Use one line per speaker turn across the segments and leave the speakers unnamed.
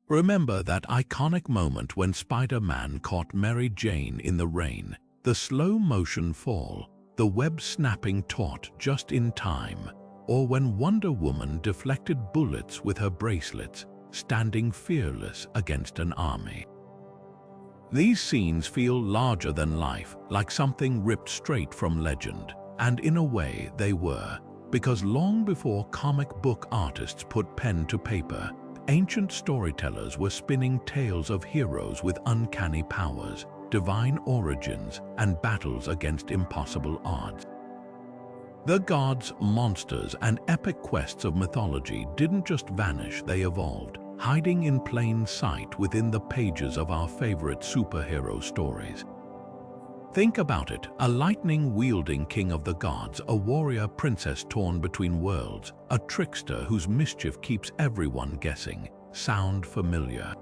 Remember that iconic moment when Spider-Man caught Mary Jane in the rain, the slow-motion fall, the web snapping taut just in time, or when Wonder Woman deflected bullets with her bracelets, standing fearless against an army. These scenes feel larger than life, like something ripped straight from legend, and in a way they were, because long before comic book artists put pen to paper, ancient storytellers were spinning tales of heroes with uncanny powers, divine origins, and battles against impossible odds. The gods, monsters, and epic quests of mythology didn't just vanish, they evolved, hiding in plain sight within the pages of our favorite superhero stories. Think about it, a lightning-wielding king of the gods, a warrior princess torn between worlds, a trickster whose mischief keeps everyone guessing. Sound familiar?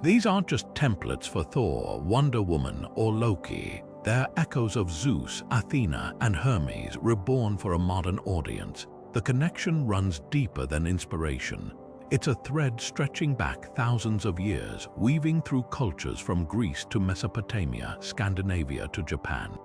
These aren't just templates for Thor, Wonder Woman, or Loki. They're echoes of Zeus, Athena, and Hermes, reborn for a modern audience. The connection runs deeper than inspiration. It's a thread stretching back thousands of years, weaving through cultures from Greece to Mesopotamia, Scandinavia to Japan.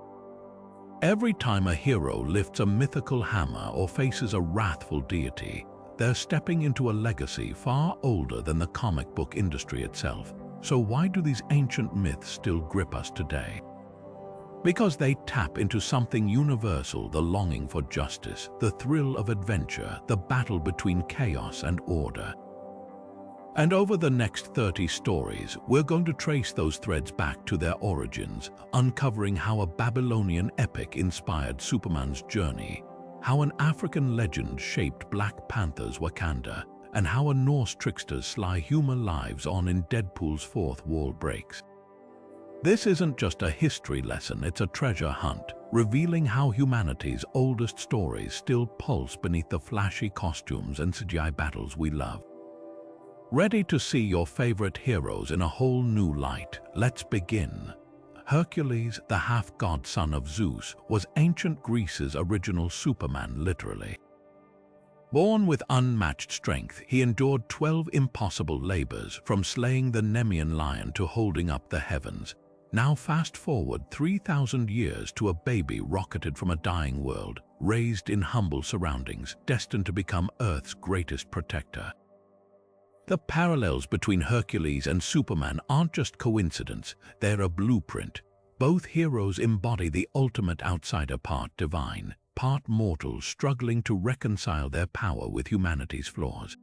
Every time a hero lifts a mythical hammer or faces a wrathful deity, they're stepping into a legacy far older than the comic book industry itself. So why do these ancient myths still grip us today? Because they tap into something universal: the longing for justice, the thrill of adventure, the battle between chaos and order. And over the next 30 stories, we're going to trace those threads back to their origins, uncovering how a Babylonian epic inspired Superman's journey, how an African legend shaped Black Panther's Wakanda, and how a Norse trickster's sly humor lives on in Deadpool's fourth wall breaks. This isn't just a history lesson, it's a treasure hunt, revealing how humanity's oldest stories still pulse beneath the flashy costumes and CGI battles we love. Ready to see your favorite heroes in a whole new light? Let's begin. Hercules, the half-god son of Zeus, was ancient Greece's original Superman, literally. Born with unmatched strength, he endured 12 impossible labors, from slaying the Nemean lion to holding up the heavens. Now fast forward 3,000 years to a baby rocketed from a dying world, raised in humble surroundings, destined to become Earth's greatest protector. The parallels between Hercules and Superman aren't just coincidence, they're a blueprint. Both heroes embody the ultimate outsider, part divine, part mortal, struggling to reconcile their power with humanity's flaws.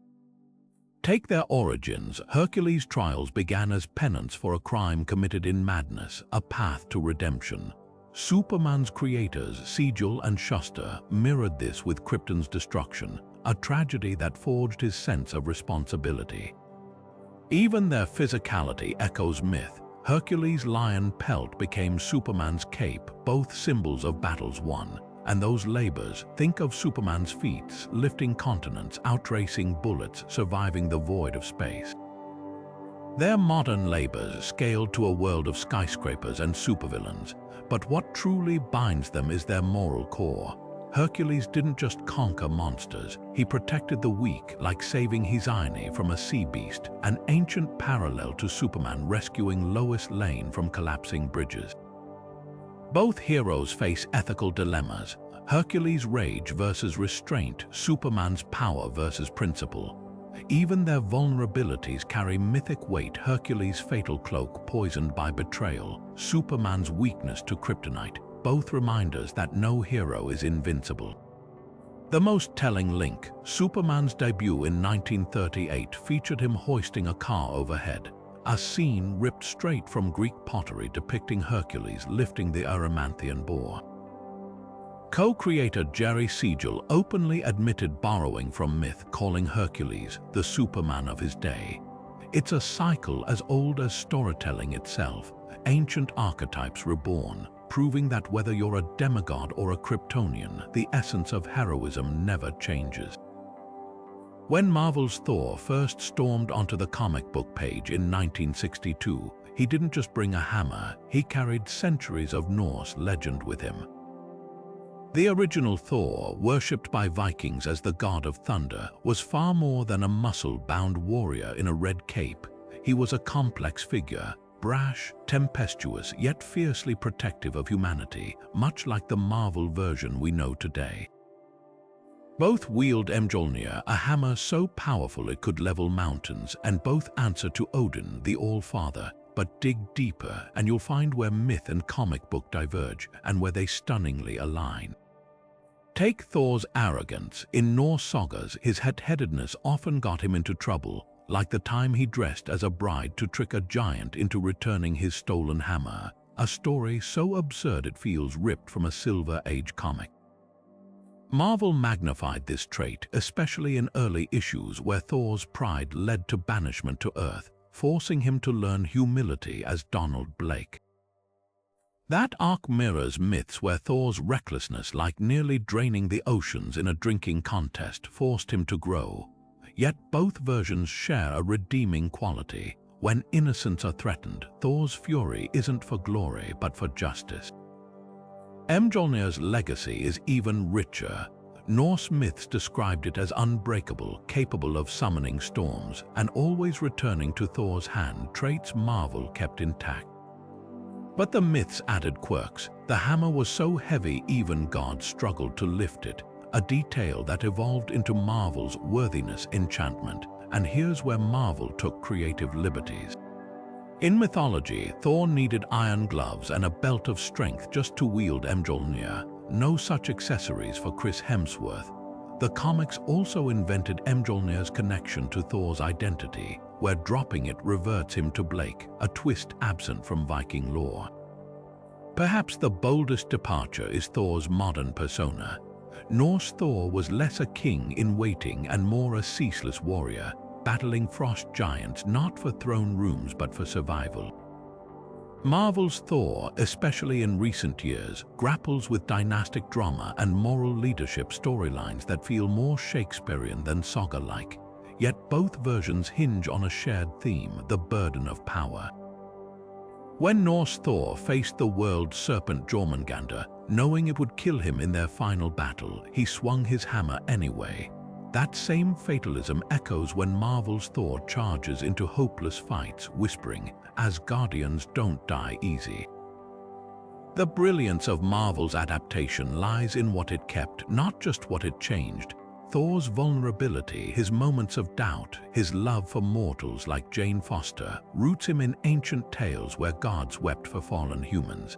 Take their origins. Hercules' trials began as penance for a crime committed in madness, a path to redemption. Superman's creators, Sigil and Shuster, mirrored this with Krypton's destruction, a tragedy that forged his sense of responsibility. Even their physicality echoes myth. Hercules' lion pelt became Superman's cape, both symbols of battles won. And those labors, think of Superman's feats, lifting continents, outracing bullets, surviving the void of space. Their modern labors scaled to a world of skyscrapers and supervillains, but what truly binds them is their moral core. Hercules didn't just conquer monsters, he protected the weak, like saving Hesione from a sea beast, an ancient parallel to Superman rescuing Lois Lane from collapsing bridges. Both heroes face ethical dilemmas: Hercules' rage versus restraint, Superman's power versus principle. Even their vulnerabilities carry mythic weight: Hercules' fatal cloak poisoned by betrayal, Superman's weakness to kryptonite, both reminders that no hero is invincible. The most telling link: Superman's debut in 1938 featured him hoisting a car overhead, a scene ripped straight from Greek pottery depicting Hercules lifting the Erymanthian boar. Co-creator Jerry Siegel openly admitted borrowing from myth, calling Hercules the Superman of his day. It's a cycle as old as storytelling itself, ancient archetypes reborn, proving that whether you're a demigod or a Kryptonian, the essence of heroism never changes. When Marvel's Thor first stormed onto the comic book page in 1962, he didn't just bring a hammer, he carried centuries of Norse legend with him. The original Thor, worshipped by Vikings as the god of thunder, was far more than a muscle-bound warrior in a red cape. He was a complex figure, brash, tempestuous, yet fiercely protective of humanity, much like the Marvel version we know today. Both wield Mjolnir, a hammer so powerful it could level mountains, and both answer to Odin, the All-Father. But dig deeper and you'll find where myth and comic book diverge and where they stunningly align. Take Thor's arrogance. In Norse sagas, his hot-headedness often got him into trouble, like the time he dressed as a bride to trick a giant into returning his stolen hammer, a story so absurd it feels ripped from a Silver Age comic. Marvel magnified this trait, especially in early issues where Thor's pride led to banishment to Earth, forcing him to learn humility as Donald Blake. That arc mirrors myths where Thor's recklessness, like nearly draining the oceans in a drinking contest, forced him to grow. Yet both versions share a redeeming quality. When innocents are threatened, Thor's fury isn't for glory but for justice. Mjolnir's legacy is even richer. Norse myths described it as unbreakable, capable of summoning storms, and always returning to Thor's hand, traits Marvel kept intact. But the myths added quirks. The hammer was so heavy even gods struggled to lift it, a detail that evolved into Marvel's worthiness enchantment. And here's where Marvel took creative liberties. In mythology, Thor needed iron gloves and a belt of strength just to wield Mjolnir. No such accessories for Chris Hemsworth. The comics also invented Mjolnir's connection to Thor's identity, where dropping it reverts him to Blake, a twist absent from Viking lore. Perhaps the boldest departure is Thor's modern persona. Norse Thor was less a king in waiting and more a ceaseless warrior, battling frost giants not for throne rooms but for survival. Marvel's Thor, especially in recent years, grapples with dynastic drama and moral leadership storylines that feel more Shakespearean than saga-like. Yet both versions hinge on a shared theme, the burden of power. When Norse Thor faced the world serpent Jormungandr, knowing it would kill him in their final battle, he swung his hammer anyway. That same fatalism echoes when Marvel's Thor charges into hopeless fights, whispering, "Asgardians don't die easy." The brilliance of Marvel's adaptation lies in what it kept, not just what it changed. Thor's vulnerability, his moments of doubt, his love for mortals like Jane Foster, roots him in ancient tales where gods wept for fallen humans.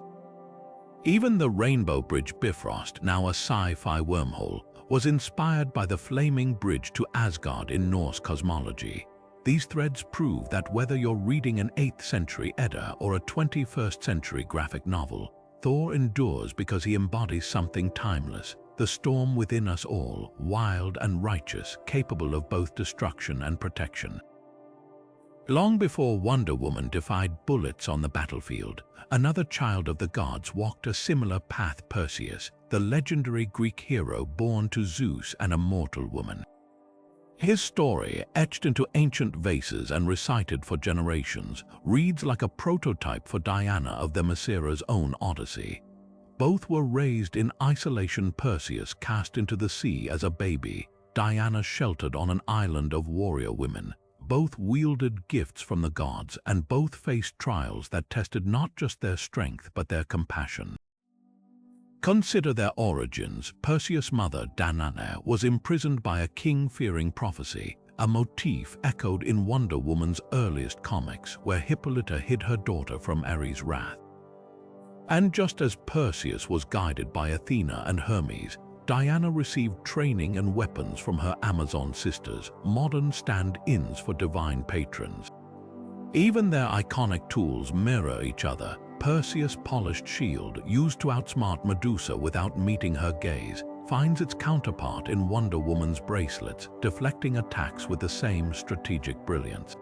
Even the Rainbow Bridge Bifrost, now a sci-fi wormhole, was inspired by the flaming bridge to Asgard in Norse cosmology. These threads prove that whether you're reading an 8th century Edda or a 21st century graphic novel, Thor endures because he embodies something timeless, the storm within us all, wild and righteous, capable of both destruction and protection. Long before Wonder Woman defied bullets on the battlefield, another child of the gods walked a similar path: Perseus, the legendary Greek hero born to Zeus and a mortal woman. His story, etched into ancient vases and recited for generations, reads like a prototype for Diana of the Messira's own Odyssey. Both were raised in isolation: Perseus cast into the sea as a baby, Diana sheltered on an island of warrior women. Both wielded gifts from the gods, and both faced trials that tested not just their strength but their compassion. Consider their origins. Perseus' mother, Diana, was imprisoned by a king-fearing prophecy, a motif echoed in Wonder Woman's earliest comics, where Hippolyta hid her daughter from Ares' wrath. And just as Perseus was guided by Athena and Hermes, Diana received training and weapons from her Amazon sisters, modern stand-ins for divine patrons. Even their iconic tools mirror each other. Perseus' polished shield, used to outsmart Medusa without meeting her gaze, finds its counterpart in Wonder Woman's bracelets, deflecting attacks with the same strategic brilliance.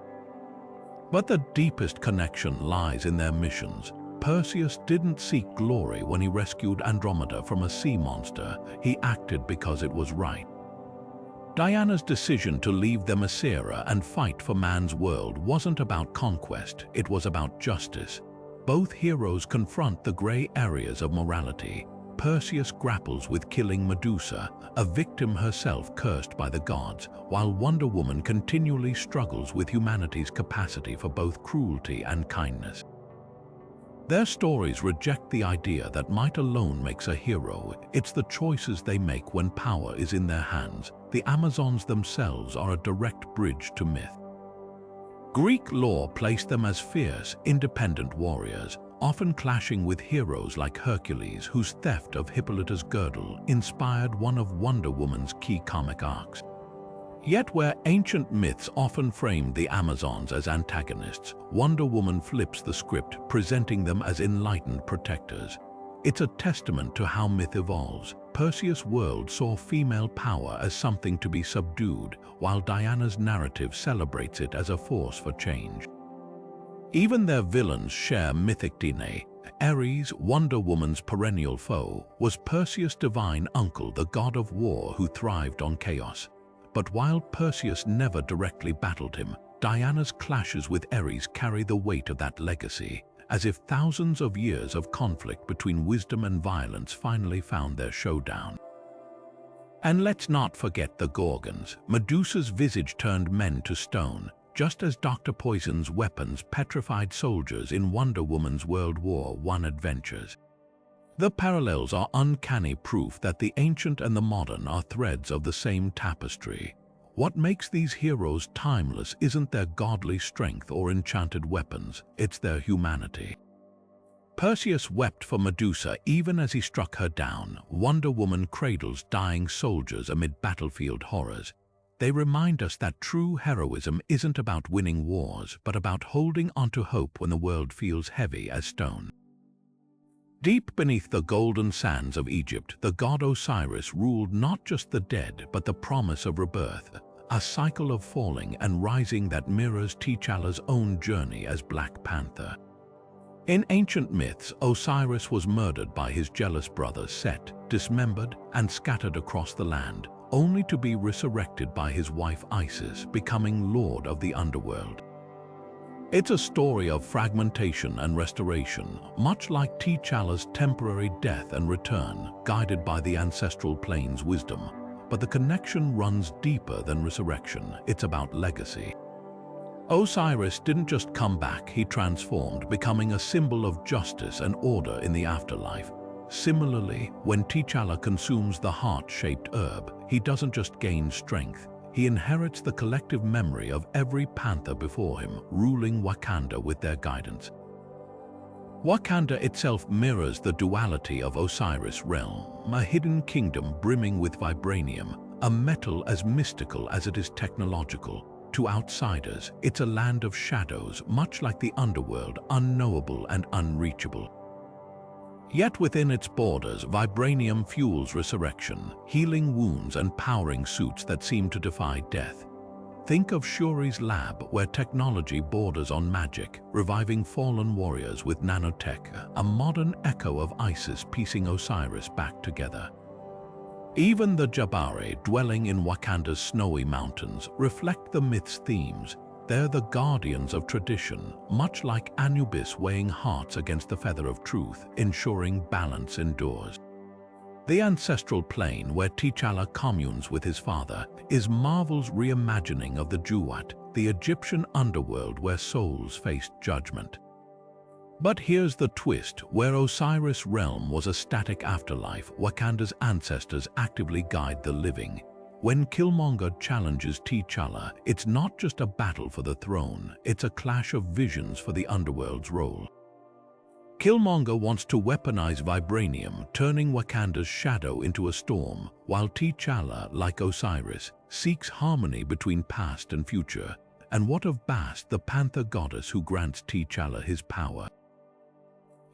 But the deepest connection lies in their missions. Perseus didn't seek glory when he rescued Andromeda from a sea monster. He acted because it was right. Diana's decision to leave the Messira and fight for man's world wasn't about conquest, it was about justice. Both heroes confront the gray areas of morality. Perseus grapples with killing Medusa, a victim herself cursed by the gods, while Wonder Woman continually struggles with humanity's capacity for both cruelty and kindness. Their stories reject the idea that might alone makes a hero. It's the choices they make when power is in their hands. The Amazons themselves are a direct bridge to myth. Greek lore placed them as fierce, independent warriors, often clashing with heroes like Hercules, whose theft of Hippolyta's girdle inspired one of Wonder Woman's key comic arcs. Yet where ancient myths often framed the Amazons as antagonists, Wonder Woman flips the script, presenting them as enlightened protectors. It's a testament to how myth evolves. Perseus' world saw female power as something to be subdued, while Diana's narrative celebrates it as a force for change. Even their villains share mythic DNA. Ares, Wonder Woman's perennial foe, was Perseus' divine uncle, the god of war who thrived on chaos. But while Perseus never directly battled him, Diana's clashes with Ares carry the weight of that legacy, as if thousands of years of conflict between wisdom and violence finally found their showdown. And let's not forget the Gorgons. Medusa's visage turned men to stone, just as Dr. Poison's weapons petrified soldiers in Wonder Woman's World War I adventures. The parallels are uncanny proof that the ancient and the modern are threads of the same tapestry. What makes these heroes timeless isn't their godly strength or enchanted weapons, it's their humanity. Perseus wept for Medusa even as he struck her down. Wonder Woman cradles dying soldiers amid battlefield horrors. They remind us that true heroism isn't about winning wars, but about holding onto hope when the world feels heavy as stone. Deep beneath the golden sands of Egypt, the god Osiris ruled not just the dead, but the promise of rebirth, a cycle of falling and rising that mirrors T'Challa's own journey as Black Panther. In ancient myths, Osiris was murdered by his jealous brother Set, dismembered and scattered across the land, only to be resurrected by his wife Isis, becoming lord of the underworld. It's a story of fragmentation and restoration, much like T'Challa's temporary death and return, guided by the ancestral plane's wisdom. But the connection runs deeper than resurrection. It's about legacy. Osiris didn't just come back, he transformed, becoming a symbol of justice and order in the afterlife. Similarly, when T'Challa consumes the heart-shaped herb, he doesn't just gain strength, he inherits the collective memory of every panther before him, ruling Wakanda with their guidance. Wakanda itself mirrors the duality of Osiris' realm, a hidden kingdom brimming with vibranium, a metal as mystical as it is technological. To outsiders, it's a land of shadows, much like the underworld, unknowable and unreachable. Yet within its borders, vibranium fuels resurrection, healing wounds and powering suits that seem to defy death. Think of Shuri's lab, where technology borders on magic, reviving fallen warriors with nanotech, a modern echo of Isis piecing Osiris back together. Even the Jabari, dwelling in Wakanda's snowy mountains, reflect the myth's themes. They're the guardians of tradition, much like Anubis weighing hearts against the feather of truth, ensuring balance endures. The ancestral plane, where T'Challa communes with his father, is Marvel's reimagining of the Duat, the Egyptian underworld where souls faced judgment. But here's the twist: where Osiris' realm was a static afterlife, Wakanda's ancestors actively guide the living. When Killmonger challenges T'Challa, it's not just a battle for the throne, it's a clash of visions for the underworld's role. Killmonger wants to weaponize vibranium, turning Wakanda's shadow into a storm, while T'Challa, like Osiris, seeks harmony between past and future. And what of Bast, the panther goddess who grants T'Challa his power?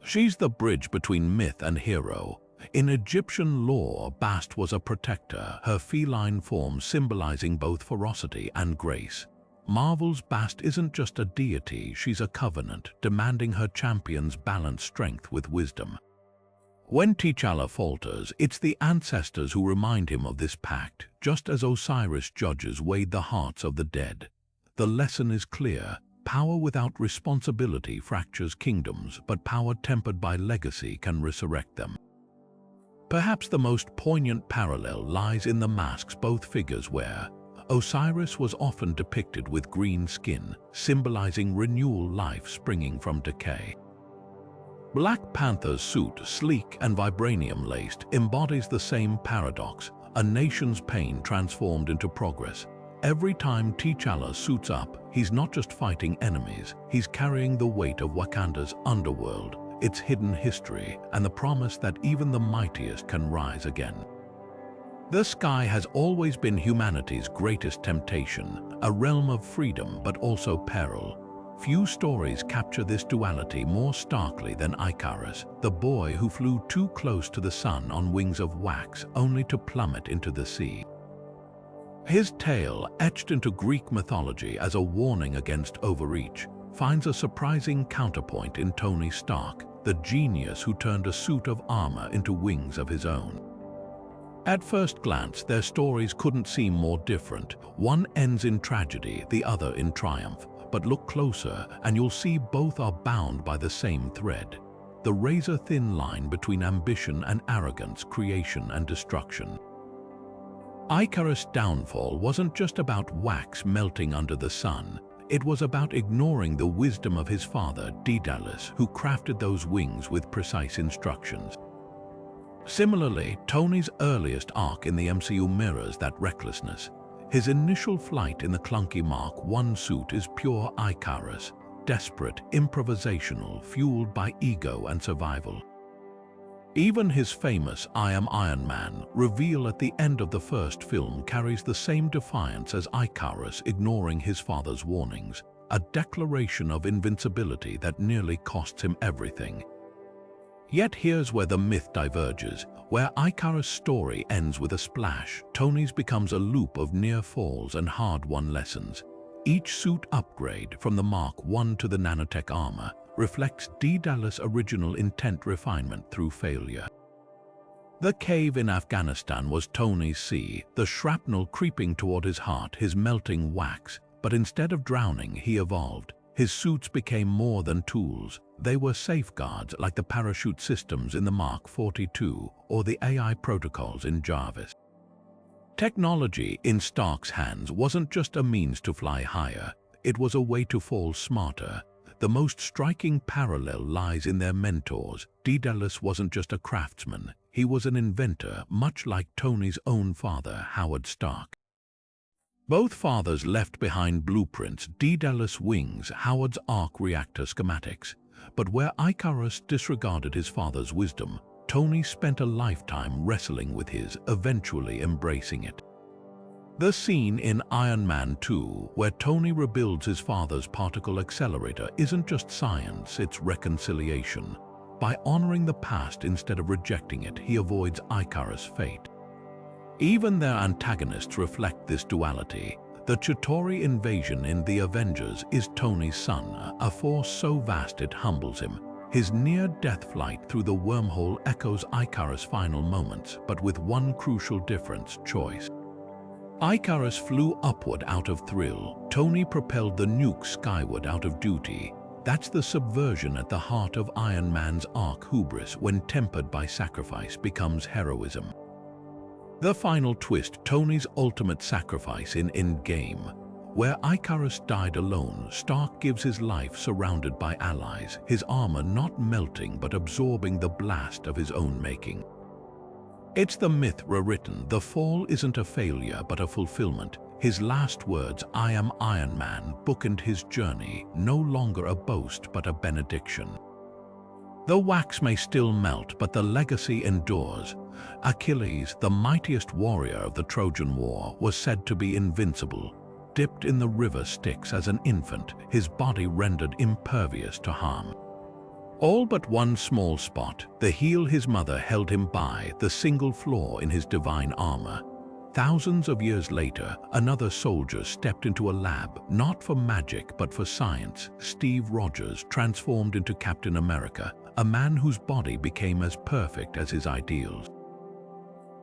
She's the bridge between myth and hero. In Egyptian lore, Bast was a protector, her feline form symbolizing both ferocity and grace. Marvel's Bast isn't just a deity, she's a covenant, demanding her champions balance strength with wisdom. When T'Challa falters, it's the ancestors who remind him of this pact, just as Osiris judges weighed the hearts of the dead. The lesson is clear: power without responsibility fractures kingdoms, but power tempered by legacy can resurrect them. Perhaps the most poignant parallel lies in the masks both figures wear. Osiris was often depicted with green skin, symbolizing renewal life springing from decay. Black Panther's suit, sleek and vibranium-laced, embodies the same paradox, a nation's pain transformed into progress. Every time T'Challa suits up, he's not just fighting enemies, he's carrying the weight of Wakanda's underworld, its hidden history, and the promise that even the mightiest can rise again. The sky has always been humanity's greatest temptation, a realm of freedom but also peril. Few stories capture this duality more starkly than Icarus, the boy who flew too close to the sun on wings of wax only to plummet into the sea. His tale, etched into Greek mythology as a warning against overreach, finds a surprising counterpoint in Tony Stark, the genius who turned a suit of armor into wings of his own. At first glance, their stories couldn't seem more different. One ends in tragedy, the other in triumph. But look closer and you'll see both are bound by the same thread. The razor-thin line between ambition and arrogance, creation and destruction. Icarus' downfall wasn't just about wax melting under the sun. It was about ignoring the wisdom of his father, Daedalus, who crafted those wings with precise instructions. Similarly, Tony's earliest arc in the MCU mirrors that recklessness. His initial flight in the clunky Mark I suit is pure Icarus, desperate, improvisational, fueled by ego and survival. Even his famous "I am Iron Man" reveal at the end of the first film carries the same defiance as Icarus ignoring his father's warnings, a declaration of invincibility that nearly costs him everything. Yet here's where the myth diverges. Where Icarus' story ends with a splash, Tony's becomes a loop of near falls and hard-won lessons. Each suit upgrade, from the Mark I to the nanotech armor, reflects Daedalus' original intent refinement through failure. The cave in Afghanistan was Tony's sea, the shrapnel creeping toward his heart, his melting wax. But instead of drowning, he evolved. His suits became more than tools. They were safeguards like the parachute systems in the Mark 42 or the AI protocols in Jarvis. Technology in Stark's hands wasn't just a means to fly higher, it was a way to fall smarter. The most striking parallel lies in their mentors. Daedalus wasn't just a craftsman, he was an inventor, much like Tony's own father, Howard Stark. Both fathers left behind blueprints, Daedalus' wings, Howard's arc reactor schematics. But where Icarus disregarded his father's wisdom, Tony spent a lifetime wrestling with his, eventually embracing it. The scene in Iron Man 2, where Tony rebuilds his father's particle accelerator, isn't just science, it's reconciliation. By honoring the past instead of rejecting it, he avoids Icarus' fate. Even their antagonists reflect this duality. The Chitauri invasion in The Avengers is Tony's son, a force so vast it humbles him. His near-death flight through the wormhole echoes Icarus' final moments, but with one crucial difference: choice. Icarus flew upward out of thrill. Tony propelled the nuke skyward out of duty. That's the subversion at the heart of Iron Man's arc. Hubris, when tempered by sacrifice, becomes heroism. The final twist, Tony's ultimate sacrifice in Endgame. Where Icarus died alone, Stark gives his life surrounded by allies, his armor not melting but absorbing the blast of his own making. It's the myth rewritten. The fall isn't a failure but a fulfillment. His last words, "I am Iron Man," bookend his journey, no longer a boast but a benediction. The wax may still melt, but the legacy endures. Achilles, the mightiest warrior of the Trojan War, was said to be invincible. Dipped in the river Styx as an infant, his body rendered impervious to harm. All but one small spot, the heel his mother held him by, the single flaw in his divine armor. Thousands of years later, another soldier stepped into a lab, not for magic but for science. Steve Rogers transformed into Captain America, a man whose body became as perfect as his ideals.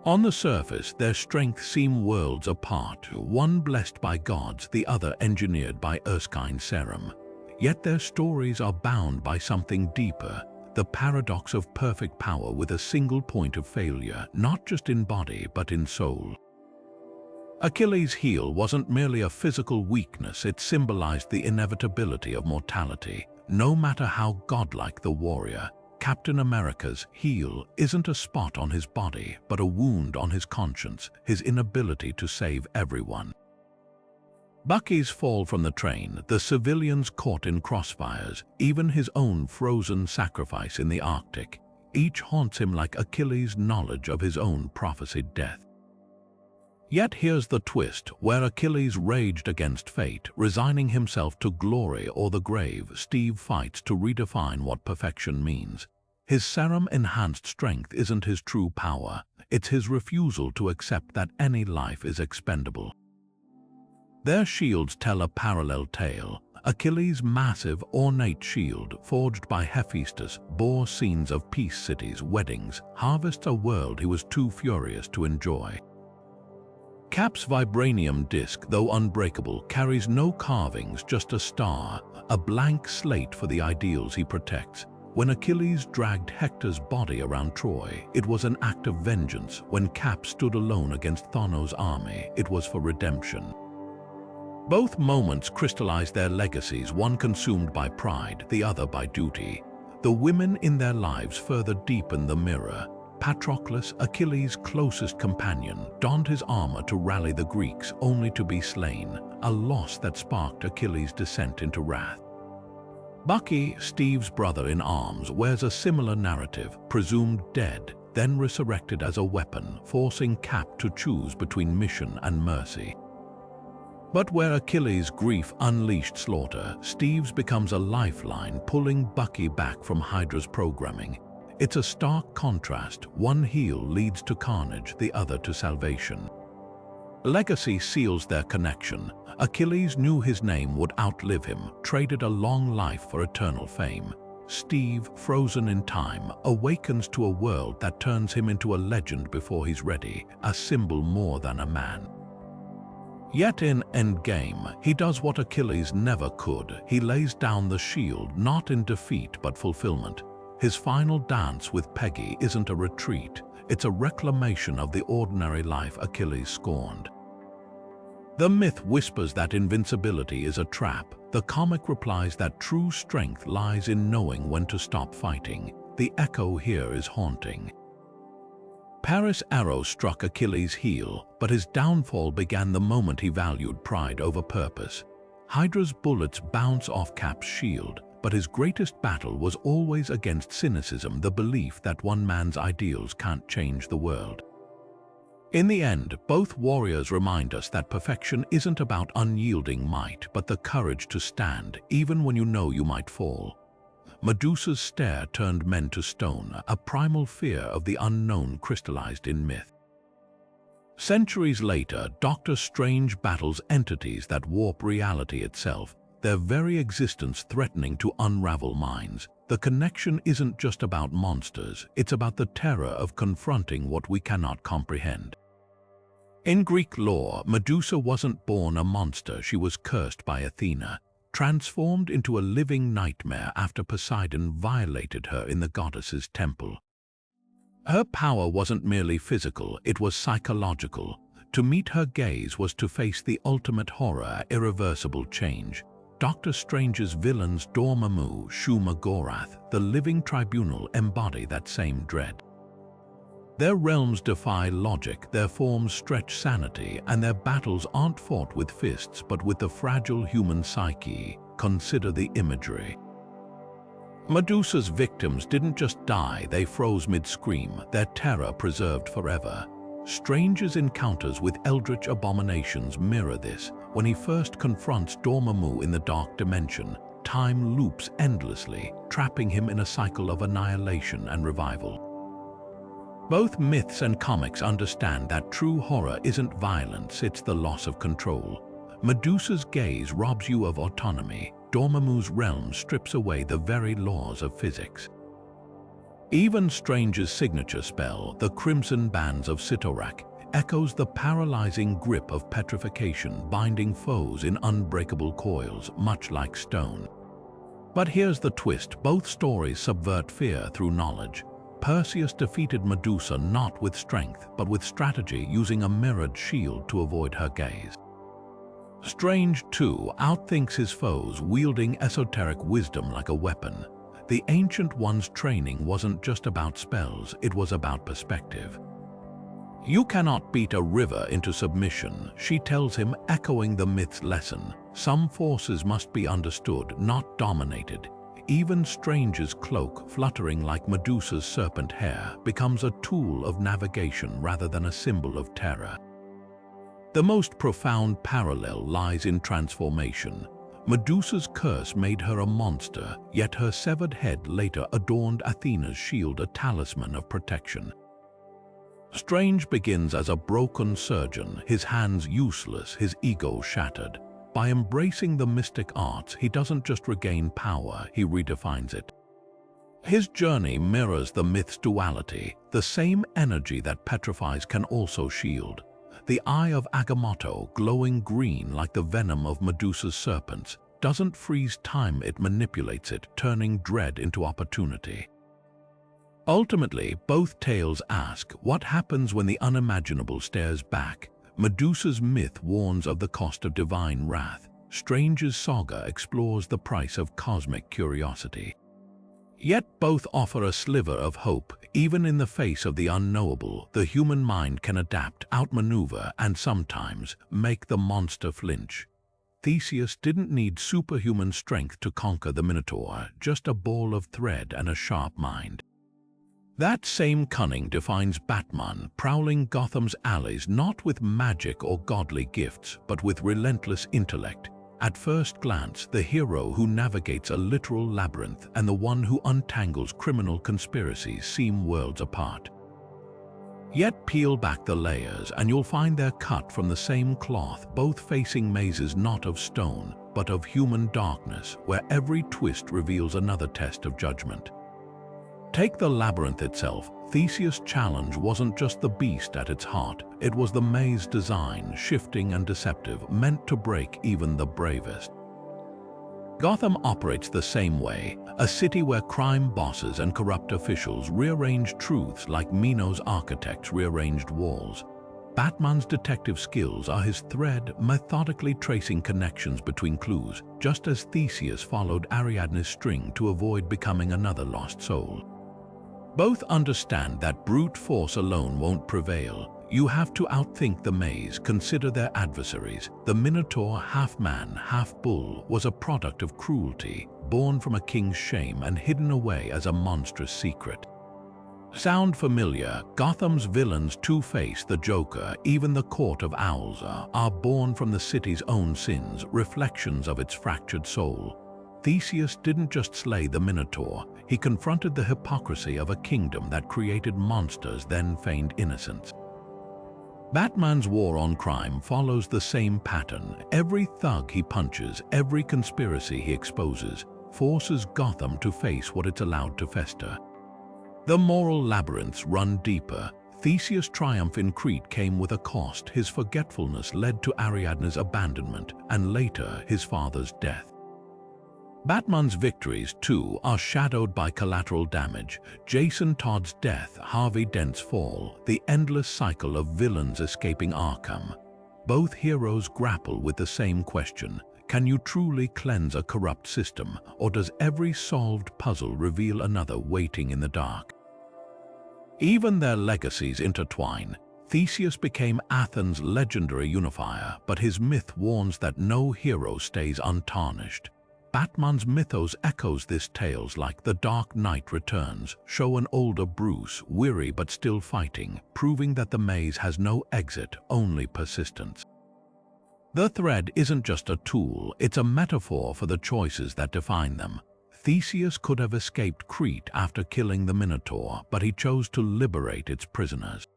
On the surface, their strengths seem worlds apart, one blessed by gods, the other engineered by Erskine serum. Yet their stories are bound by something deeper. the paradox of perfect power with a single point of failure, not just in body but in soul. Achilles' heel wasn't merely a physical weakness, it symbolized the inevitability of mortality. No matter how godlike the warrior, Captain America's heel isn't a spot on his body, but a wound on his conscience, his inability to save everyone. Bucky's fall from the train, the civilians caught in crossfires, even his own frozen sacrifice in the Arctic, each haunts him like Achilles' knowledge of his own prophesied death. Yet here's the twist, where Achilles raged against fate, resigning himself to glory or the grave, Steve fights to redefine what perfection means. His serum-enhanced strength isn't his true power, it's his refusal to accept that any life is expendable. Their shields tell a parallel tale. Achilles' massive, ornate shield, forged by Hephaestus, bore scenes of peace cities, weddings, harvests, a world he was too furious to enjoy. Cap's vibranium disc, though unbreakable, carries no carvings, just a star, a blank slate for the ideals he protects. When Achilles dragged Hector's body around Troy, it was an act of vengeance. When Cap stood alone against Thanos' army, it was for redemption. Both moments crystallized their legacies, one consumed by pride, the other by duty. The women in their lives further deepened the mirror. Patroclus, Achilles' closest companion, donned his armor to rally the Greeks, only to be slain, a loss that sparked Achilles' descent into wrath. Bucky, Steve's brother-in-arms, wears a similar narrative, presumed dead, then resurrected as a weapon, forcing Cap to choose between mission and mercy. But where Achilles' grief unleashed slaughter, Steve's becomes a lifeline, pulling Bucky back from Hydra's programming. It's a stark contrast. One heel leads to carnage, the other to salvation. Legacy seals their connection. Achilles knew his name would outlive him, traded a long life for eternal fame. Steve, frozen in time, awakens to a world that turns him into a legend before he's ready, a symbol more than a man. Yet in Endgame, he does what Achilles never could. He lays down the shield, not in defeat but fulfillment. His final dance with Peggy isn't a retreat, it's a reclamation of the ordinary life Achilles scorned. The myth whispers that invincibility is a trap. The comic replies that true strength lies in knowing when to stop fighting. The echo here is haunting. Paris' arrow struck Achilles' heel, but his downfall began the moment he valued pride over purpose. Hydra's bullets bounce off Cap's shield, but his greatest battle was always against cynicism, the belief that one man's ideals can't change the world. In the end, both warriors remind us that perfection isn't about unyielding might, but the courage to stand, even when you know you might fall. Medusa's stare turned men to stone, a primal fear of the unknown crystallized in myth. Centuries later, Doctor Strange battles entities that warp reality itself, their very existence threatening to unravel minds. The connection isn't just about monsters, it's about the terror of confronting what we cannot comprehend. In Greek lore, Medusa wasn't born a monster, she was cursed by Athena, transformed into a living nightmare after Poseidon violated her in the goddess's temple. Her power wasn't merely physical, it was psychological. To meet her gaze was to face the ultimate horror, irreversible change. Doctor Strange's villains Dormammu, Shuma-Gorath, the living tribunal, embody that same dread. Their realms defy logic, their forms stretch sanity, and their battles aren't fought with fists but with the fragile human psyche. Consider the imagery. Medusa's victims didn't just die, they froze mid-scream, their terror preserved forever. Strange's encounters with eldritch abominations mirror this. When he first confronts Dormammu in the dark dimension, time loops endlessly, trapping him in a cycle of annihilation and revival. Both myths and comics understand that true horror isn't violence, it's the loss of control. Medusa's gaze robs you of autonomy. Dormammu's realm strips away the very laws of physics. Even Strange's signature spell, the Crimson Bands of Sitorak, echoes the paralyzing grip of petrification, binding foes in unbreakable coils, much like stone. But here's the twist, both stories subvert fear through knowledge. Perseus defeated Medusa not with strength, but with strategy, using a mirrored shield to avoid her gaze. Strange, too, outthinks his foes, wielding esoteric wisdom like a weapon. The Ancient One's training wasn't just about spells, it was about perspective. "You cannot beat a river into submission," she tells him, echoing the myth's lesson. Some forces must be understood, not dominated. Even Strange's cloak, fluttering like Medusa's serpent hair, becomes a tool of navigation rather than a symbol of terror. The most profound parallel lies in transformation. Medusa's curse made her a monster, yet her severed head later adorned Athena's shield, a talisman of protection. Strange begins as a broken surgeon, his hands useless, his ego shattered. By embracing the mystic arts, he doesn't just regain power, he redefines it. His journey mirrors the myth's duality. The same energy that petrifies can also shield. The eye of Agamotto, glowing green like the venom of Medusa's serpents, doesn't freeze time, it manipulates it, turning dread into opportunity. Ultimately, both tales ask, what happens when the unimaginable stares back? Medusa's myth warns of the cost of divine wrath. Strange's saga explores the price of cosmic curiosity. Yet both offer a sliver of hope. Even in the face of the unknowable, the human mind can adapt, outmaneuver, and sometimes make the monster flinch. Theseus didn't need superhuman strength to conquer the Minotaur, just a ball of thread and a sharp mind. That same cunning defines Batman, prowling Gotham's alleys not with magic or godly gifts, but with relentless intellect. At first glance, the hero who navigates a literal labyrinth and the one who untangles criminal conspiracies seem worlds apart. Yet peel back the layers and you'll find they're cut from the same cloth, both facing mazes not of stone, but of human darkness, where every twist reveals another test of judgment. Take the labyrinth itself. Theseus' challenge wasn't just the beast at its heart, it was the maze design, shifting and deceptive, meant to break even the bravest. Gotham operates the same way, a city where crime bosses and corrupt officials rearrange truths like Mino's architects rearranged walls. Batman's detective skills are his thread, methodically tracing connections between clues, just as Theseus followed Ariadne's string to avoid becoming another lost soul. Both understand that brute force alone won't prevail. You have to outthink the maze, consider their adversaries. The Minotaur, half man, half bull, was a product of cruelty, born from a king's shame and hidden away as a monstrous secret. Sound familiar? Gotham's villains, Two-Face, the Joker, even the Court of Owls, are born from the city's own sins, reflections of its fractured soul. Theseus didn't just slay the Minotaur, he confronted the hypocrisy of a kingdom that created monsters then feigned innocence. Batman's war on crime follows the same pattern. Every thug he punches, every conspiracy he exposes, forces Gotham to face what it's allowed to fester. The moral labyrinths run deeper. Theseus' triumph in Crete came with a cost. His forgetfulness led to Ariadne's abandonment, and later his father's death. Batman's victories, too, are shadowed by collateral damage. Jason Todd's death, Harvey Dent's fall, the endless cycle of villains escaping Arkham. Both heroes grapple with the same question. Can you truly cleanse a corrupt system, or does every solved puzzle reveal another waiting in the dark? Even their legacies intertwine. Theseus became Athens' legendary unifier, but his myth warns that no hero stays untarnished. Batman's mythos echoes this tales like The Dark Knight Returns, show an older Bruce, weary but still fighting, proving that the maze has no exit, only persistence. The thread isn't just a tool, it's a metaphor for the choices that define them. Theseus could have escaped Crete after killing the Minotaur, but he chose to liberate its prisoners.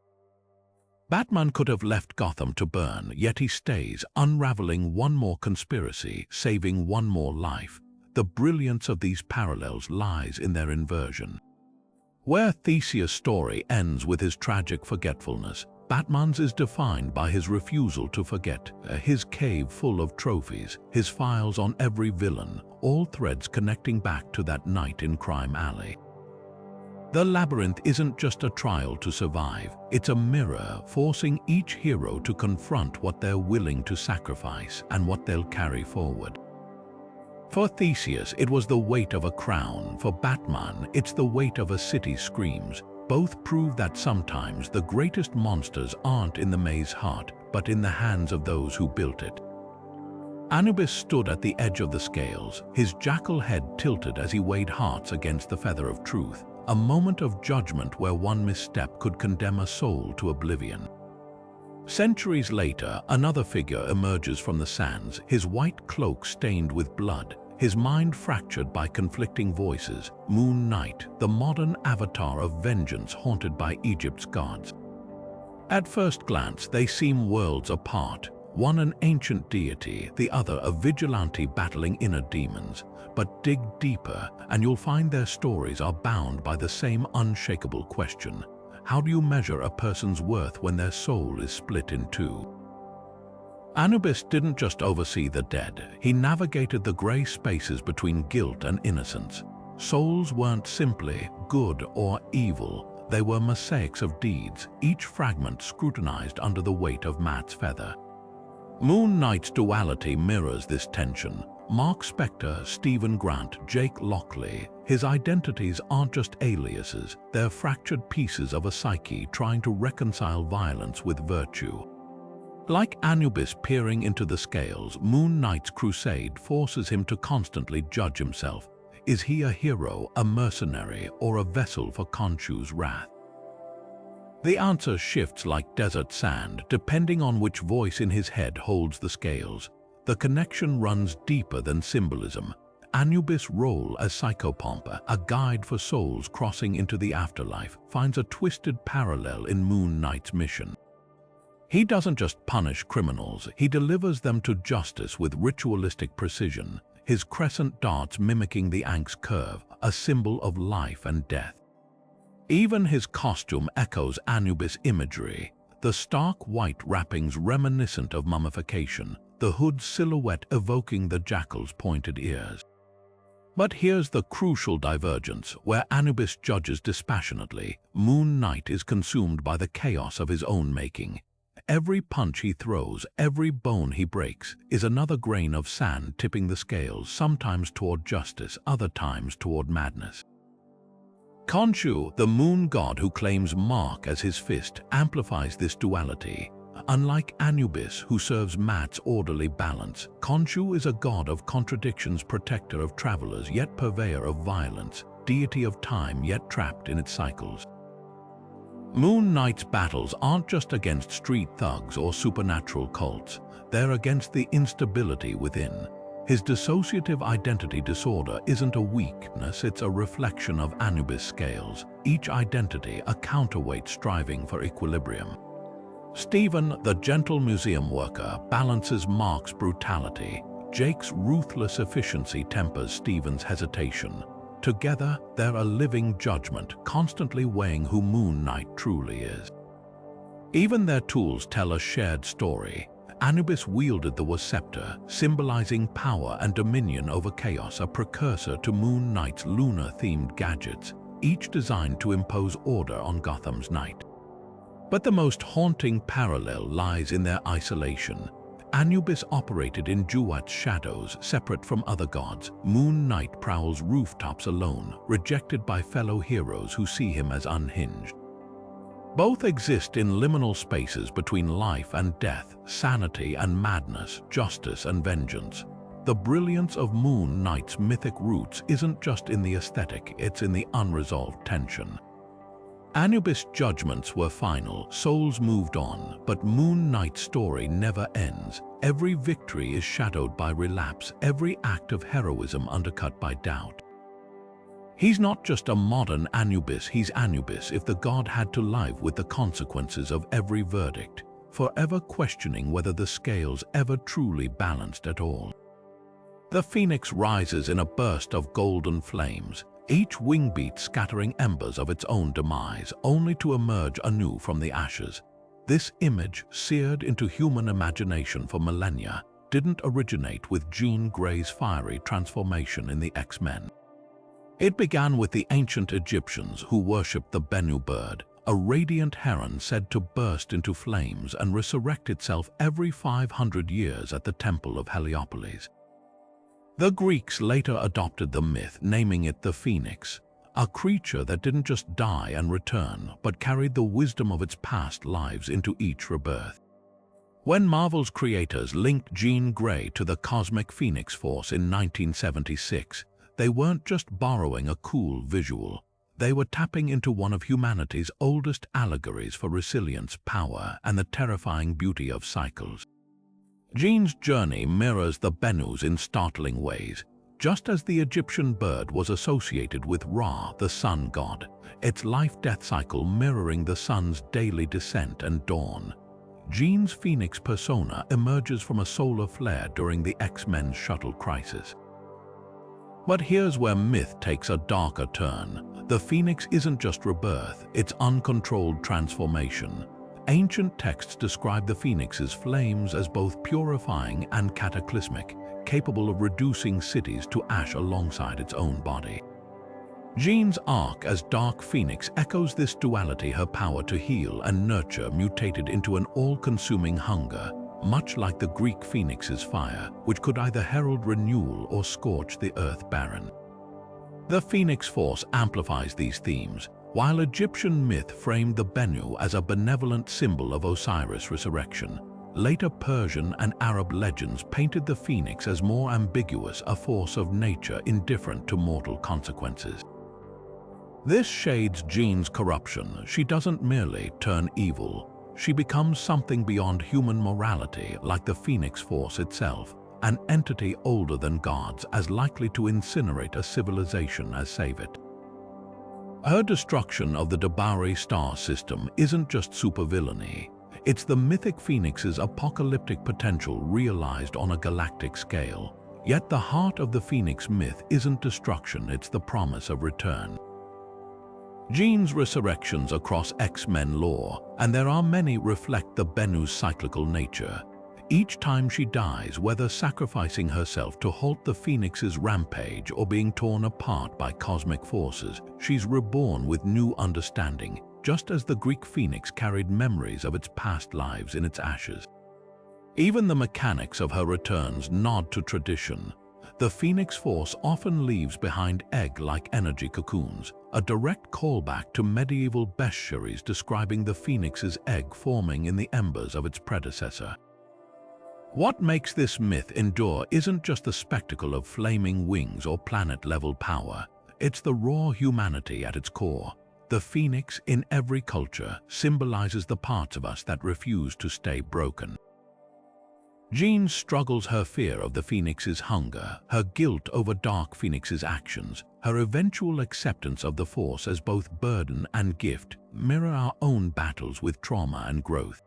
Batman could have left Gotham to burn, yet he stays, unraveling one more conspiracy, saving one more life. The brilliance of these parallels lies in their inversion. Where Theseus' story ends with his tragic forgetfulness, Batman's is defined by his refusal to forget, his cave full of trophies, his files on every villain, all threads connecting back to that night in Crime Alley. The labyrinth isn't just a trial to survive, it's a mirror forcing each hero to confront what they're willing to sacrifice and what they'll carry forward. For Theseus, it was the weight of a crown. For Batman, it's the weight of a city's screams. Both prove that sometimes the greatest monsters aren't in the maze heart, but in the hands of those who built it. Anubis stood at the edge of the scales, his jackal head tilted as he weighed hearts against the feather of truth, a moment of judgment where one misstep could condemn a soul to oblivion. Centuries later, another figure emerges from the sands, his white cloak stained with blood, his mind fractured by conflicting voices. Moon Knight, the modern avatar of vengeance haunted by Egypt's gods. At first glance, they seem worlds apart, one an ancient deity, the other a vigilante battling inner demons. But dig deeper, and you'll find their stories are bound by the same unshakable question. How do you measure a person's worth when their soul is split in two? Anubis didn't just oversee the dead, he navigated the gray spaces between guilt and innocence. Souls weren't simply good or evil, they were mosaics of deeds, each fragment scrutinized under the weight of Matt's feather. Moon Knight's duality mirrors this tension. Mark Spector, Stephen Grant, Jake Lockley, his identities aren't just aliases, they're fractured pieces of a psyche trying to reconcile violence with virtue. Like Anubis peering into the scales, Moon Knight's crusade forces him to constantly judge himself. Is he a hero, a mercenary, or a vessel for Khonshu's wrath? The answer shifts like desert sand, depending on which voice in his head holds the scales. The connection runs deeper than symbolism. Anubis' role as psychopomp, a guide for souls crossing into the afterlife, finds a twisted parallel in Moon Knight's mission. He doesn't just punish criminals, he delivers them to justice with ritualistic precision, his crescent darts mimicking the Ankh's curve, a symbol of life and death. Even his costume echoes Anubis imagery, the stark white wrappings reminiscent of mummification, the hood's silhouette evoking the jackal's pointed ears. But here's the crucial divergence. Where Anubis judges dispassionately, Moon Knight is consumed by the chaos of his own making. Every punch he throws, every bone he breaks, is another grain of sand tipping the scales, sometimes toward justice, other times toward madness. Khonshu, the moon god who claims Mark as his fist, amplifies this duality. Unlike Anubis, who serves Matt's orderly balance, Khonshu is a god of contradictions, protector of travelers, yet purveyor of violence, deity of time, yet trapped in its cycles. Moon Knight's battles aren't just against street thugs or supernatural cults, they're against the instability within. His dissociative identity disorder isn't a weakness, it's a reflection of Anubis' scales, each identity a counterweight striving for equilibrium. Stephen, the gentle museum worker, balances Mark's brutality. Jake's ruthless efficiency tempers Stephen's hesitation. Together, they're a living judgment, constantly weighing who Moon Knight truly is. Even their tools tell a shared story. Anubis wielded the scepter, symbolizing power and dominion over chaos, a precursor to Moon Knight's lunar-themed gadgets, each designed to impose order on Gotham's night. But the most haunting parallel lies in their isolation. Anubis operated in Juat's shadows, separate from other gods. Moon Knight prowls rooftops alone, rejected by fellow heroes who see him as unhinged. Both exist in liminal spaces between life and death, sanity and madness, justice and vengeance. The brilliance of Moon Knight's mythic roots isn't just in the aesthetic, it's in the unresolved tension. Anubis' judgments were final, souls moved on, but Moon Knight's story never ends. Every victory is shadowed by relapse, every act of heroism undercut by doubt. He's not just a modern Anubis, he's Anubis if the god had to live with the consequences of every verdict, forever questioning whether the scales ever truly balanced at all. The phoenix rises in a burst of golden flames, each wingbeat scattering embers of its own demise, only to emerge anew from the ashes. This image, seared into human imagination for millennia, didn't originate with Jean Grey's fiery transformation in the X-Men. It began with the ancient Egyptians who worshipped the Bennu bird, a radiant heron said to burst into flames and resurrect itself every 500 years at the Temple of Heliopolis. The Greeks later adopted the myth, naming it the phoenix, a creature that didn't just die and return, but carried the wisdom of its past lives into each rebirth. When Marvel's creators linked Jean Grey to the cosmic Phoenix Force in 1976, they weren't just borrowing a cool visual. They were tapping into one of humanity's oldest allegories for resilience, power, and the terrifying beauty of cycles. Jean's journey mirrors the Bennu's in startling ways. Just as the Egyptian bird was associated with Ra, the sun god, its life-death cycle mirroring the sun's daily descent and dawn, Jean's phoenix persona emerges from a solar flare during the X-Men shuttle crisis. But here's where myth takes a darker turn. The phoenix isn't just rebirth, it's uncontrolled transformation. Ancient texts describe the phoenix's flames as both purifying and cataclysmic, capable of reducing cities to ash alongside its own body. Jean's arc as Dark Phoenix echoes this duality. Her power to heal and nurture mutated into an all-consuming hunger, much like the Greek phoenix's fire, which could either herald renewal or scorch the earth barren. The Phoenix Force amplifies these themes, while Egyptian myth framed the Bennu as a benevolent symbol of Osiris' resurrection. Later Persian and Arab legends painted the phoenix as more ambiguous, a force of nature indifferent to mortal consequences. This shades Jean's corruption. She doesn't merely turn evil. She becomes something beyond human morality, like the Phoenix Force itself, an entity older than gods, as likely to incinerate a civilization as save it. Her destruction of the Dabari star system isn't just supervillainy. It's the mythic phoenix's apocalyptic potential realized on a galactic scale. Yet the heart of the phoenix myth isn't destruction, it's the promise of return. Jean's resurrections across X-Men lore, and there are many, reflect the Bennu's cyclical nature. Each time she dies, whether sacrificing herself to halt the phoenix's rampage or being torn apart by cosmic forces, she's reborn with new understanding, just as the Greek phoenix carried memories of its past lives in its ashes. Even the mechanics of her returns nod to tradition. The Phoenix Force often leaves behind egg-like energy cocoons, a direct callback to medieval bestiaries describing the phoenix's egg forming in the embers of its predecessor. What makes this myth endure isn't just the spectacle of flaming wings or planet-level power, it's the raw humanity at its core. The phoenix, in every culture, symbolizes the parts of us that refuse to stay broken. Jean struggles, her fear of the phoenix's hunger, her guilt over Dark Phoenix's actions, her eventual acceptance of the Force as both burden and gift, mirror our own battles with trauma and growth.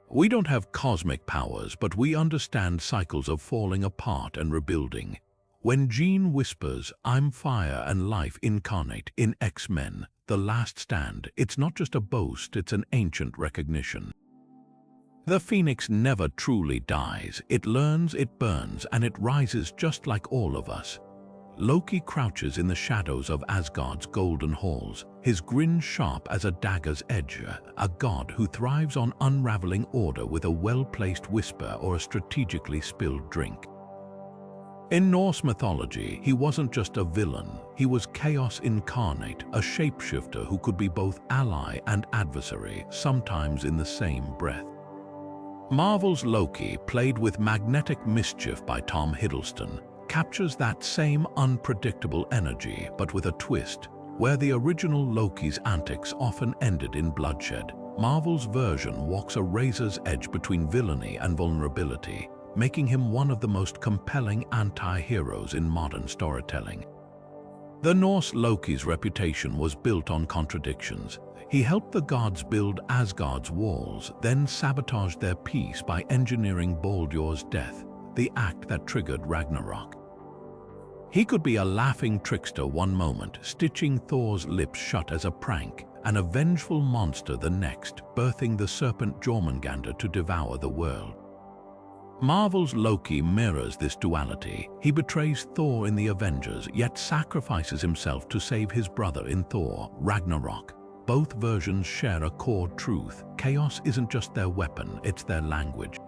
We don't have cosmic powers, but we understand cycles of falling apart and rebuilding. When Jean whispers, "I'm fire and life incarnate" in X-Men, The Last Stand, it's not just a boast, it's an ancient recognition. The phoenix never truly dies. It learns, it burns, and it rises just like all of us. Loki crouches in the shadows of Asgard's golden halls, his grin sharp as a dagger's edge, a god who thrives on unraveling order with a well-placed whisper or a strategically spilled drink. In Norse mythology, he wasn't just a villain, he was chaos incarnate, a shapeshifter who could be both ally and adversary, sometimes in the same breath. Marvel's Loki, played with magnetic mischief by Tom Hiddleston, captures that same unpredictable energy, but with a twist. Where the original Loki's antics often ended in bloodshed, Marvel's version walks a razor's edge between villainy and vulnerability, making him one of the most compelling anti-heroes in modern storytelling. The Norse Loki's reputation was built on contradictions. He helped the gods build Asgard's walls, then sabotaged their peace by engineering Baldur's death, the act that triggered Ragnarok. He could be a laughing trickster one moment, stitching Thor's lips shut as a prank, and a vengeful monster the next, birthing the serpent Jormungandr to devour the world. Marvel's Loki mirrors this duality. He betrays Thor in the Avengers, yet sacrifices himself to save his brother in Thor, Ragnarok. Both versions share a core truth. Chaos isn't just their weapon, it's their language.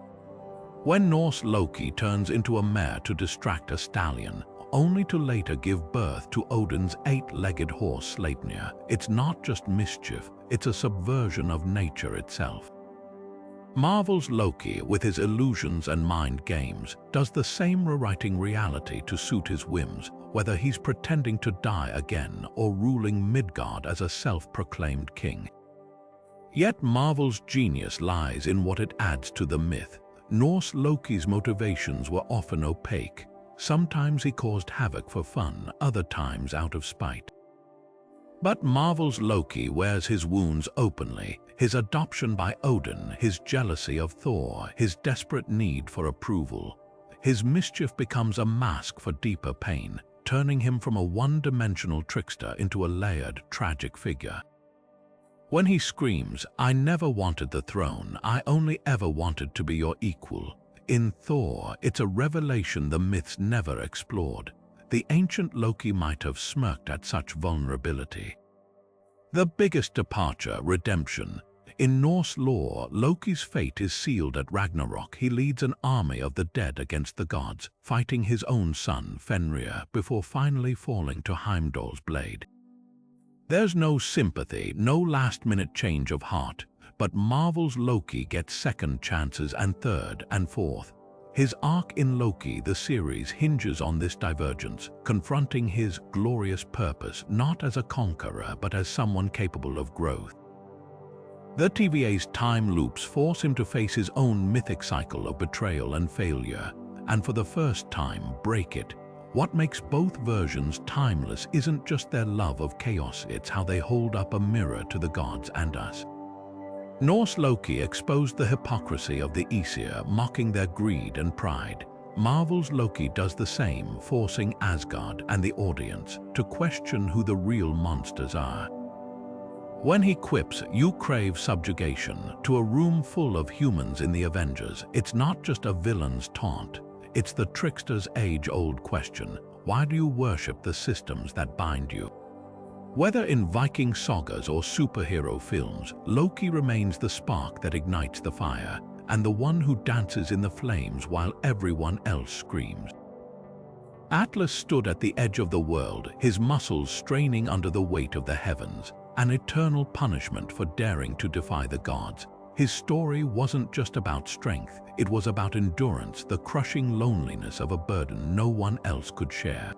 When Norse Loki turns into a mare to distract a stallion, only to later give birth to Odin's eight-legged horse Sleipnir, it's not just mischief, it's a subversion of nature itself. Marvel's Loki, with his illusions and mind games, does the same, rewriting reality to suit his whims, whether he's pretending to die again or ruling Midgard as a self-proclaimed king. Yet Marvel's genius lies in what it adds to the myth. Norse Loki's motivations were often opaque. Sometimes he caused havoc for fun, other times out of spite. But Marvel's Loki wears his wounds openly, his adoption by Odin, his jealousy of Thor, his desperate need for approval. His mischief becomes a mask for deeper pain, turning him from a one-dimensional trickster into a layered, tragic figure. When he screams, "I never wanted the throne, I only ever wanted to be your equal," in Thor, it's a revelation the myths never explored. The ancient Loki might have smirked at such vulnerability. The biggest departure, redemption. In Norse lore, Loki's fate is sealed at Ragnarok. He leads an army of the dead against the gods, fighting his own son, Fenrir, before finally falling to Heimdall's blade. There's no sympathy, no last-minute change of heart, but Marvel's Loki gets second chances and third and fourth. His arc in Loki, the series, hinges on this divergence, confronting his glorious purpose not as a conqueror but as someone capable of growth. The TVA's time loops force him to face his own mythic cycle of betrayal and failure, and for the first time break it. What makes both versions timeless isn't just their love of chaos, it's how they hold up a mirror to the gods and us. Norse Loki exposed the hypocrisy of the Aesir, mocking their greed and pride. Marvel's Loki does the same, forcing Asgard and the audience to question who the real monsters are. When he quips, "You crave subjugation," to a room full of humans in the Avengers, it's not just a villain's taunt. It's the trickster's age-old question: why do you worship the systems that bind you? Whether in Viking sagas or superhero films, Loki remains the spark that ignites the fire, and the one who dances in the flames while everyone else screams. Atlas stood at the edge of the world, his muscles straining under the weight of the heavens, an eternal punishment for daring to defy the gods. His story wasn't just about strength, it was about endurance, the crushing loneliness of a burden no one else could share.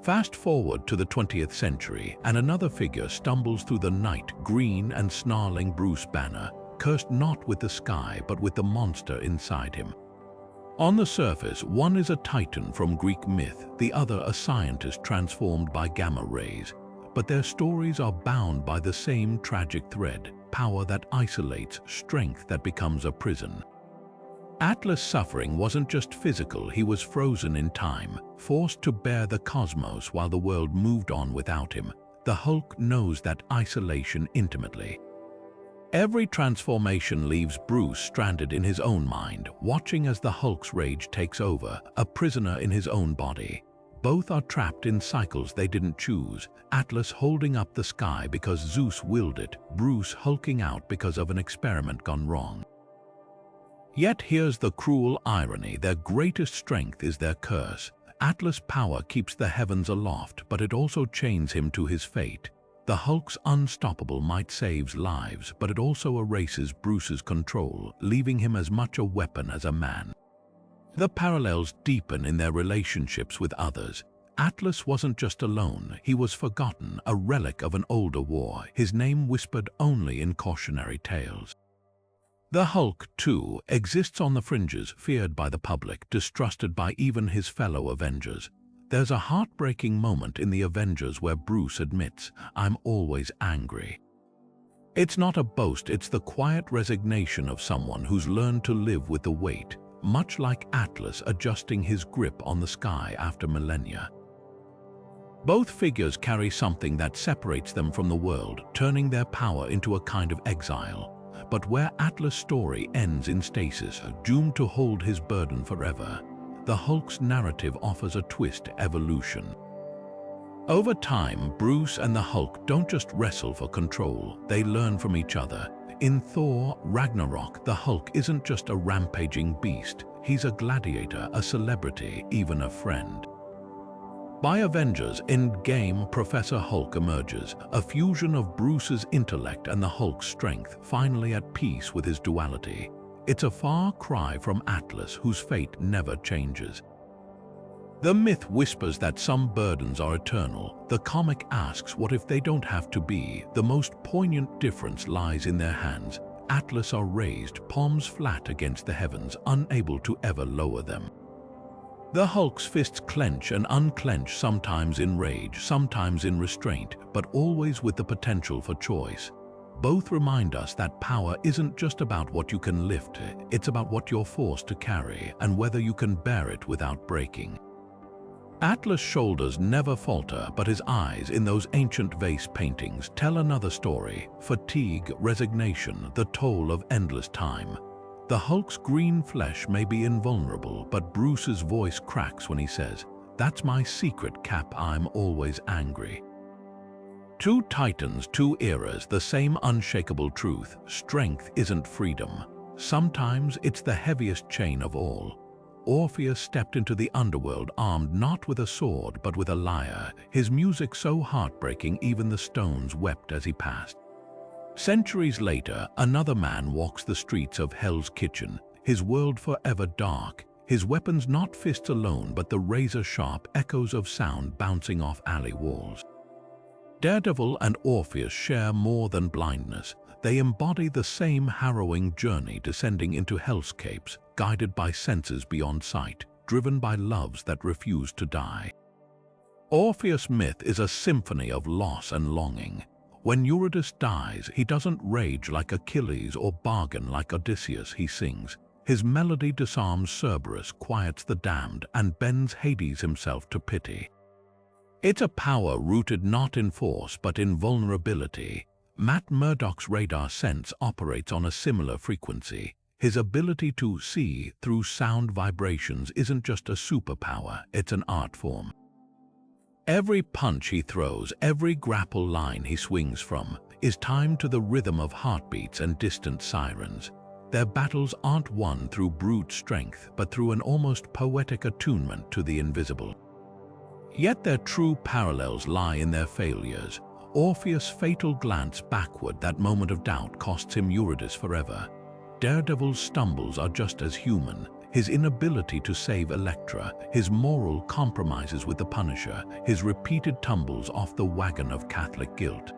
Fast forward to the 20th century, and another figure stumbles through the night, green and snarling Bruce Banner, cursed not with the sky but with the monster inside him. On the surface, one is a titan from Greek myth, the other a scientist transformed by gamma rays. But their stories are bound by the same tragic thread: power that isolates, strength that becomes a prison. Atlas' suffering wasn't just physical, he was frozen in time, forced to bear the cosmos while the world moved on without him. The Hulk knows that isolation intimately. Every transformation leaves Bruce stranded in his own mind, watching as the Hulk's rage takes over, a prisoner in his own body. Both are trapped in cycles they didn't choose, Atlas holding up the sky because Zeus willed it, Bruce hulking out because of an experiment gone wrong. Yet here's the cruel irony: their greatest strength is their curse. Atlas' power keeps the heavens aloft, but it also chains him to his fate. The Hulk's unstoppable might saves lives, but it also erases Bruce's control, leaving him as much a weapon as a man. The parallels deepen in their relationships with others. Atlas wasn't just alone, he was forgotten, a relic of an older war, his name whispered only in cautionary tales. The Hulk, too, exists on the fringes, feared by the public, distrusted by even his fellow Avengers. There's a heartbreaking moment in the Avengers where Bruce admits, "I'm always angry." It's not a boast, it's the quiet resignation of someone who's learned to live with the weight, much like Atlas adjusting his grip on the sky after millennia. Both figures carry something that separates them from the world, turning their power into a kind of exile. But where Atlas' story ends in stasis, doomed to hold his burden forever, the Hulk's narrative offers a twist to evolution. Over time, Bruce and the Hulk don't just wrestle for control, they learn from each other. In Thor Ragnarok, the Hulk isn't just a rampaging beast, he's a gladiator, a celebrity, even a friend. By Avengers Endgame, Professor Hulk emerges, a fusion of Bruce's intellect and the Hulk's strength, finally at peace with his duality. It's a far cry from Atlas, whose fate never changes. The myth whispers that some burdens are eternal. The comic asks, what if they don't have to be? The most poignant difference lies in their hands. Atlas are raised, palms flat against the heavens, unable to ever lower them. The Hulk's fists clench and unclench, sometimes in rage, sometimes in restraint, but always with the potential for choice. Both remind us that power isn't just about what you can lift, it's about what you're forced to carry and whether you can bear it without breaking. Atlas' shoulders never falter, but his eyes in those ancient vase paintings tell another story: fatigue, resignation, the toll of endless time. The Hulk's green flesh may be invulnerable, but Bruce's voice cracks when he says, "That's my secret, Cap, I'm always angry." Two titans, two eras, the same unshakable truth: strength isn't freedom. Sometimes it's the heaviest chain of all. Orpheus stepped into the underworld armed not with a sword but with a lyre, his music so heartbreaking even the stones wept as he passed. Centuries later, another man walks the streets of Hell's Kitchen, his world forever dark, his weapons not fists alone but the razor-sharp echoes of sound bouncing off alley walls. Daredevil and Orpheus share more than blindness. They embody the same harrowing journey, descending into hellscapes, guided by senses beyond sight, driven by loves that refuse to die. Orpheus' myth is a symphony of loss and longing. When Eurydice dies, he doesn't rage like Achilles or bargain like Odysseus, he sings. His melody disarms Cerberus, quiets the damned, and bends Hades himself to pity. It's a power rooted not in force but in vulnerability. Matt Murdock's radar sense operates on a similar frequency. His ability to see through sound vibrations isn't just a superpower, it's an art form. Every punch he throws, every grapple line he swings from, is timed to the rhythm of heartbeats and distant sirens. Their battles aren't won through brute strength, but through an almost poetic attunement to the invisible. Yet their true parallels lie in their failures. Orpheus' fatal glance backward, that moment of doubt, costs him Eurydice forever. Daredevil's stumbles are just as human. His inability to save Elektra, his moral compromises with the Punisher, his repeated tumbles off the wagon of Catholic guilt.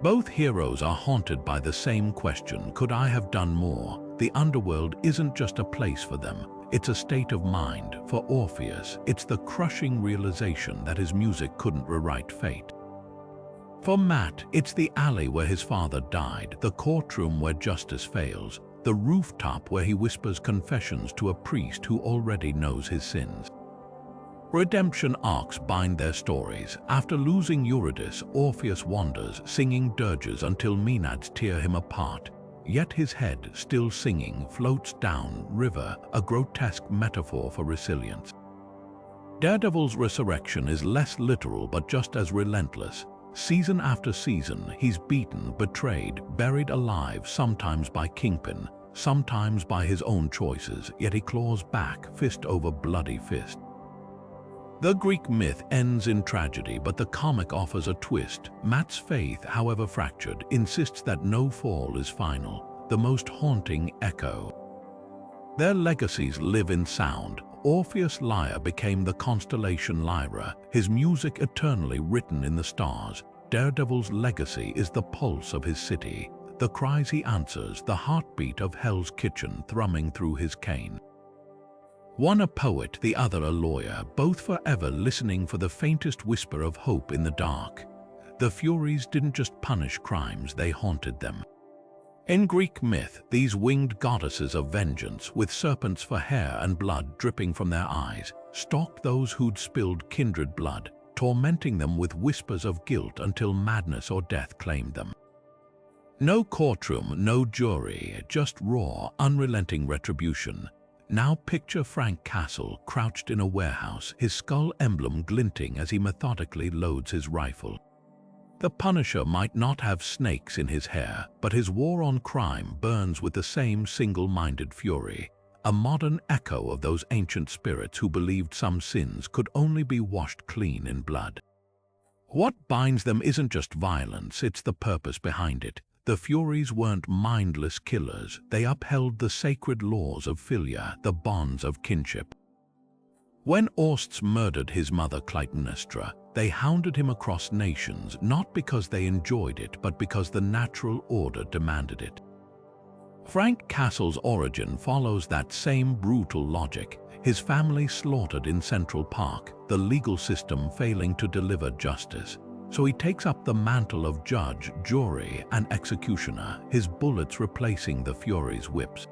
Both heroes are haunted by the same question: could I have done more? The underworld isn't just a place for them, it's a state of mind. For Orpheus, it's the crushing realization that his music couldn't rewrite fate. For Matt, it's the alley where his father died, the courtroom where justice fails, the rooftop where he whispers confessions to a priest who already knows his sins. Redemption arcs bind their stories. After losing Eurydice, Orpheus wanders, singing dirges until Maenads tear him apart. Yet his head, still singing, floats down river, a grotesque metaphor for resilience. Daredevil's resurrection is less literal but just as relentless. Season after season, he's beaten, betrayed, buried alive, sometimes by Kingpin, sometimes by his own choices, yet he claws back, fist over bloody fist. The Greek myth ends in tragedy, but the comic offers a twist. Matt's faith, however fractured, insists that no fall is final, the most haunting echo. Their legacies live in sound. Orpheus' lyre became the constellation Lyra, his music eternally written in the stars. Daredevil's legacy is the pulse of his city, the cries he answers, the heartbeat of Hell's Kitchen thrumming through his cane. One a poet, the other a lawyer, both forever listening for the faintest whisper of hope in the dark. The Furies didn't just punish crimes, they haunted them. In Greek myth, these winged goddesses of vengeance, with serpents for hair and blood dripping from their eyes, stalked those who'd spilled kindred blood. tormenting them with whispers of guilt until madness or death claimed them. No courtroom, no jury, just raw, unrelenting retribution. Now picture Frank Castle crouched in a warehouse, his skull emblem glinting as he methodically loads his rifle. The Punisher might not have snakes in his hair, but his war on crime burns with the same single-minded fury, a modern echo of those ancient spirits who believed some sins could only be washed clean in blood. What binds them isn't just violence, it's the purpose behind it. The Furies weren't mindless killers, they upheld the sacred laws of philia, the bonds of kinship. When Orsts murdered his mother Clytemnestra, they hounded him across nations, not because they enjoyed it, but because the natural order demanded it. Frank Castle's origin follows that same brutal logic. His family slaughtered in Central Park, the legal system failing to deliver justice. So he takes up the mantle of judge, jury, and executioner, his bullets replacing the Furies' whips.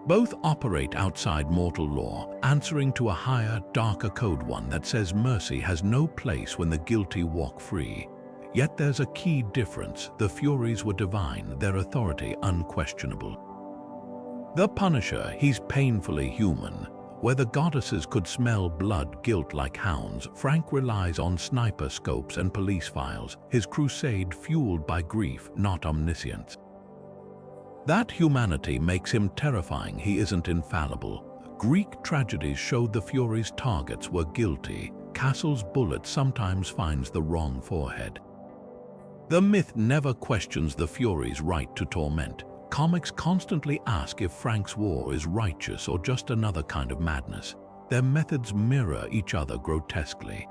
Both operate outside mortal law, answering to a higher, darker code, one that says mercy has no place when the guilty walk free. Yet there's a key difference. The Furies were divine, their authority unquestionable. The Punisher, he's painfully human. Where the goddesses could smell blood guilt like hounds, Frank relies on sniper scopes and police files, his crusade fueled by grief, not omniscience. That humanity makes him terrifying. He isn't infallible. Greek tragedies showed the Furies' targets were guilty. Castle's bullet sometimes finds the wrong forehead. The myth never questions the Furies' right to torment. Comics constantly ask if Frank's war is righteous or just another kind of madness. Their methods mirror each other grotesquely.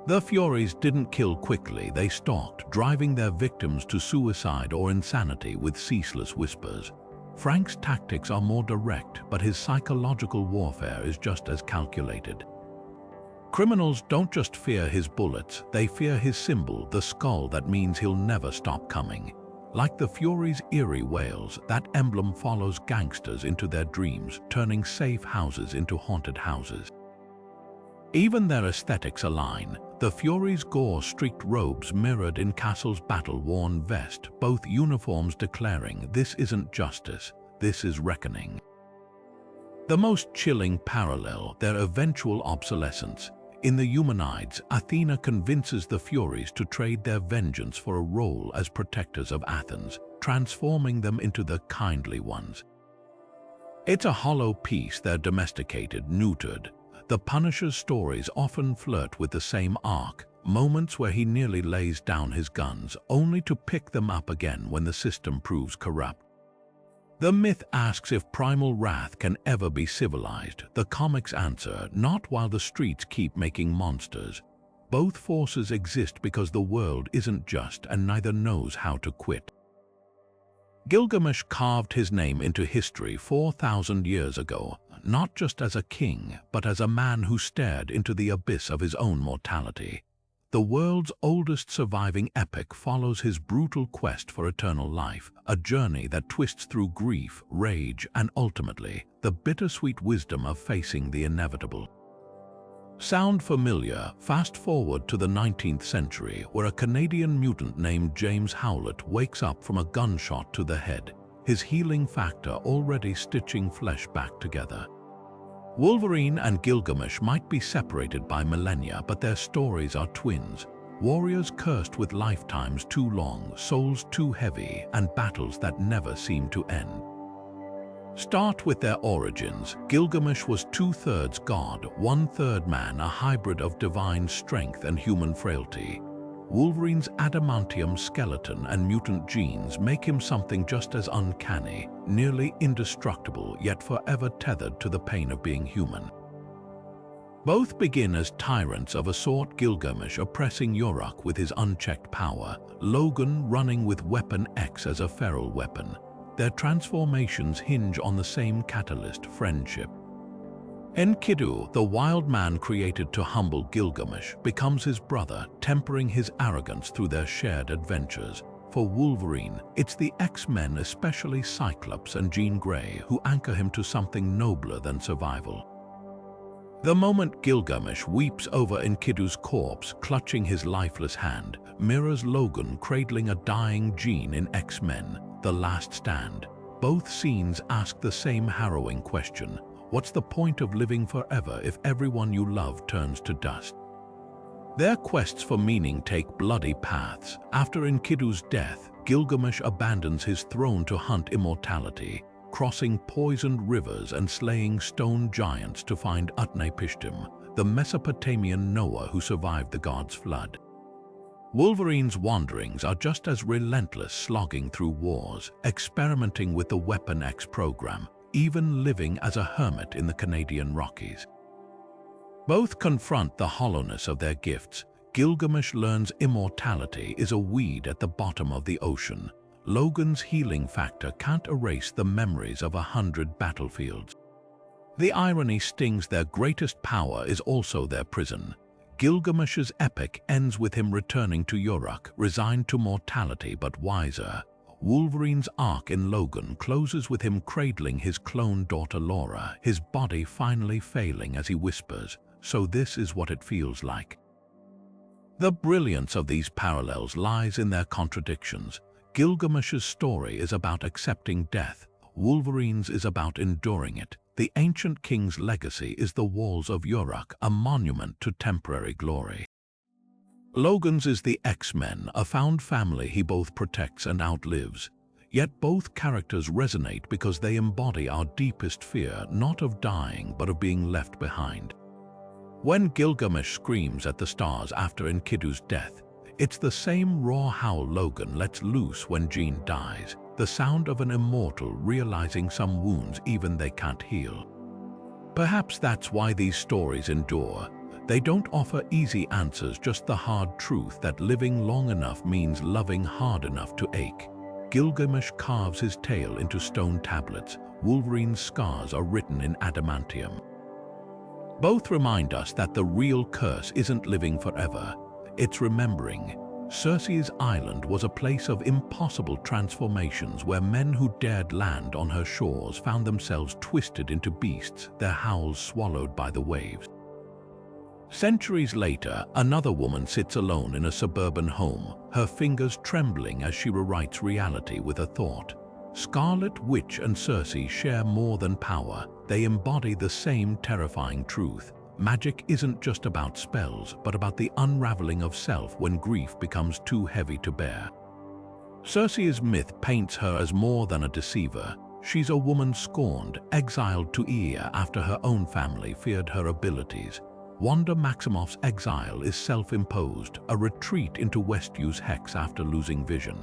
The Furies didn't kill quickly, they stalked, driving their victims to suicide or insanity with ceaseless whispers. Frank's tactics are more direct, but his psychological warfare is just as calculated. Criminals don't just fear his bullets, they fear his symbol, the skull that means he'll never stop coming. Like the Furies' eerie wails, that emblem follows gangsters into their dreams, turning safe houses into haunted houses. Even their aesthetics align. The Furies' gore-streaked robes mirrored in Castle's battle-worn vest, both uniforms declaring this isn't justice, this is reckoning. The most chilling parallel, their eventual obsolescence. In the Humanides, Athena convinces the Furies to trade their vengeance for a role as protectors of Athens, transforming them into the kindly ones. It's a hollow piece, they're domesticated, neutered. The Punisher's stories often flirt with the same arc, moments where he nearly lays down his guns, only to pick them up again when the system proves corrupt. The myth asks if primal wrath can ever be civilized. The comics answer, not while the streets keep making monsters. Both forces exist because the world isn't just and neither knows how to quit. Gilgamesh carved his name into history 4,000 years ago, not just as a king, but as a man who stared into the abyss of his own mortality. The world's oldest surviving epic follows his brutal quest for eternal life, a journey that twists through grief, rage, and ultimately, the bittersweet wisdom of facing the inevitable. Sound familiar? Fast forward to the 19th century, where a Canadian mutant named James Howlett wakes up from a gunshot to the head, his healing factor already stitching flesh back together. Wolverine and Gilgamesh might be separated by millennia, but their stories are twins. Warriors cursed with lifetimes too long, souls too heavy, and battles that never seem to end. Start with their origins. Gilgamesh was 2/3 god, 1/3 man, a hybrid of divine strength and human frailty. Wolverine's adamantium skeleton and mutant genes make him something just as uncanny, nearly indestructible, yet forever tethered to the pain of being human. Both begin as tyrants of a sort, Gilgamesh oppressing Yuruk with his unchecked power, Logan running with Weapon X as a feral weapon. Their transformations hinge on the same catalyst, friendship. Enkidu, the wild man created to humble Gilgamesh, becomes his brother, tempering his arrogance through their shared adventures. For Wolverine, it's the X-Men, especially Cyclops and Jean Grey, who anchor him to something nobler than survival. The moment Gilgamesh weeps over Enkidu's corpse, clutching his lifeless hand, mirrors Logan cradling a dying Jean in X-Men: The Last Stand. Both scenes ask the same harrowing question: what's the point of living forever if everyone you love turns to dust? Their quests for meaning take bloody paths. After Enkidu's death, Gilgamesh abandons his throne to hunt immortality, crossing poisoned rivers and slaying stone giants to find Utnapishtim, the Mesopotamian Noah who survived the gods' flood. Wolverine's wanderings are just as relentless, slogging through wars, experimenting with the Weapon X program, even living as a hermit in the Canadian Rockies. Both confront the hollowness of their gifts. Gilgamesh learns immortality is a weed at the bottom of the ocean. Logan's healing factor can't erase the memories of 100 battlefields. The irony stings: their greatest power is also their prison. Gilgamesh's epic ends with him returning to Uruk, resigned to mortality but wiser. Wolverine's arc in Logan closes with him cradling his clone daughter Laura, his body finally failing as he whispers, "So this is what it feels like." The brilliance of these parallels lies in their contradictions. Gilgamesh's story is about accepting death. Wolverine's is about enduring it. The ancient king's legacy is the walls of Uruk, a monument to temporary glory. Logan's is the X-Men, a found family he both protects and outlives. Yet both characters resonate because they embody our deepest fear, not of dying, but of being left behind. When Gilgamesh screams at the stars after Enkidu's death, it's the same raw howl Logan lets loose when Jean dies, the sound of an immortal realizing some wounds even they can't heal. Perhaps that's why these stories endure. They don't offer easy answers, just the hard truth that living long enough means loving hard enough to ache. Gilgamesh carves his tale into stone tablets. Wolverine's scars are written in adamantium. Both remind us that the real curse isn't living forever, it's remembering. Circe's island was a place of impossible transformations where men who dared land on her shores found themselves twisted into beasts, their howls swallowed by the waves. Centuries later, another woman sits alone in a suburban home, her fingers trembling as she rewrites reality with a thought. Scarlet Witch and Circe share more than power. They embody the same terrifying truth. Magic isn't just about spells, but about the unraveling of self when grief becomes too heavy to bear. Circe's myth paints her as more than a deceiver. She's a woman scorned, exiled to Aea after her own family feared her abilities. Wanda Maximoff's exile is self-imposed, a retreat into Westview's hex after losing vision.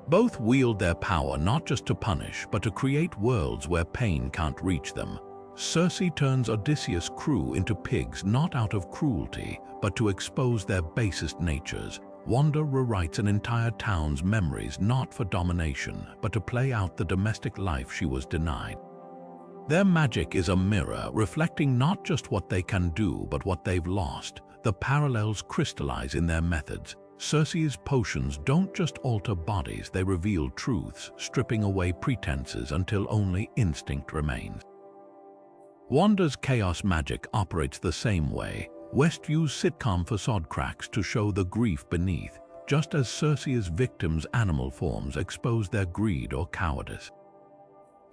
Both wield their power not just to punish, but to create worlds where pain can't reach them. Circe turns Odysseus' crew into pigs not out of cruelty, but to expose their basest natures. Wanda rewrites an entire town's memories not for domination, but to play out the domestic life she was denied. Their magic is a mirror, reflecting not just what they can do, but what they've lost. The parallels crystallize in their methods. Circe's potions don't just alter bodies, they reveal truths, stripping away pretenses until only instinct remains. Wanda's chaos magic operates the same way. Westview's sitcom facade cracks to show the grief beneath, just as Circe's victims' animal forms expose their greed or cowardice.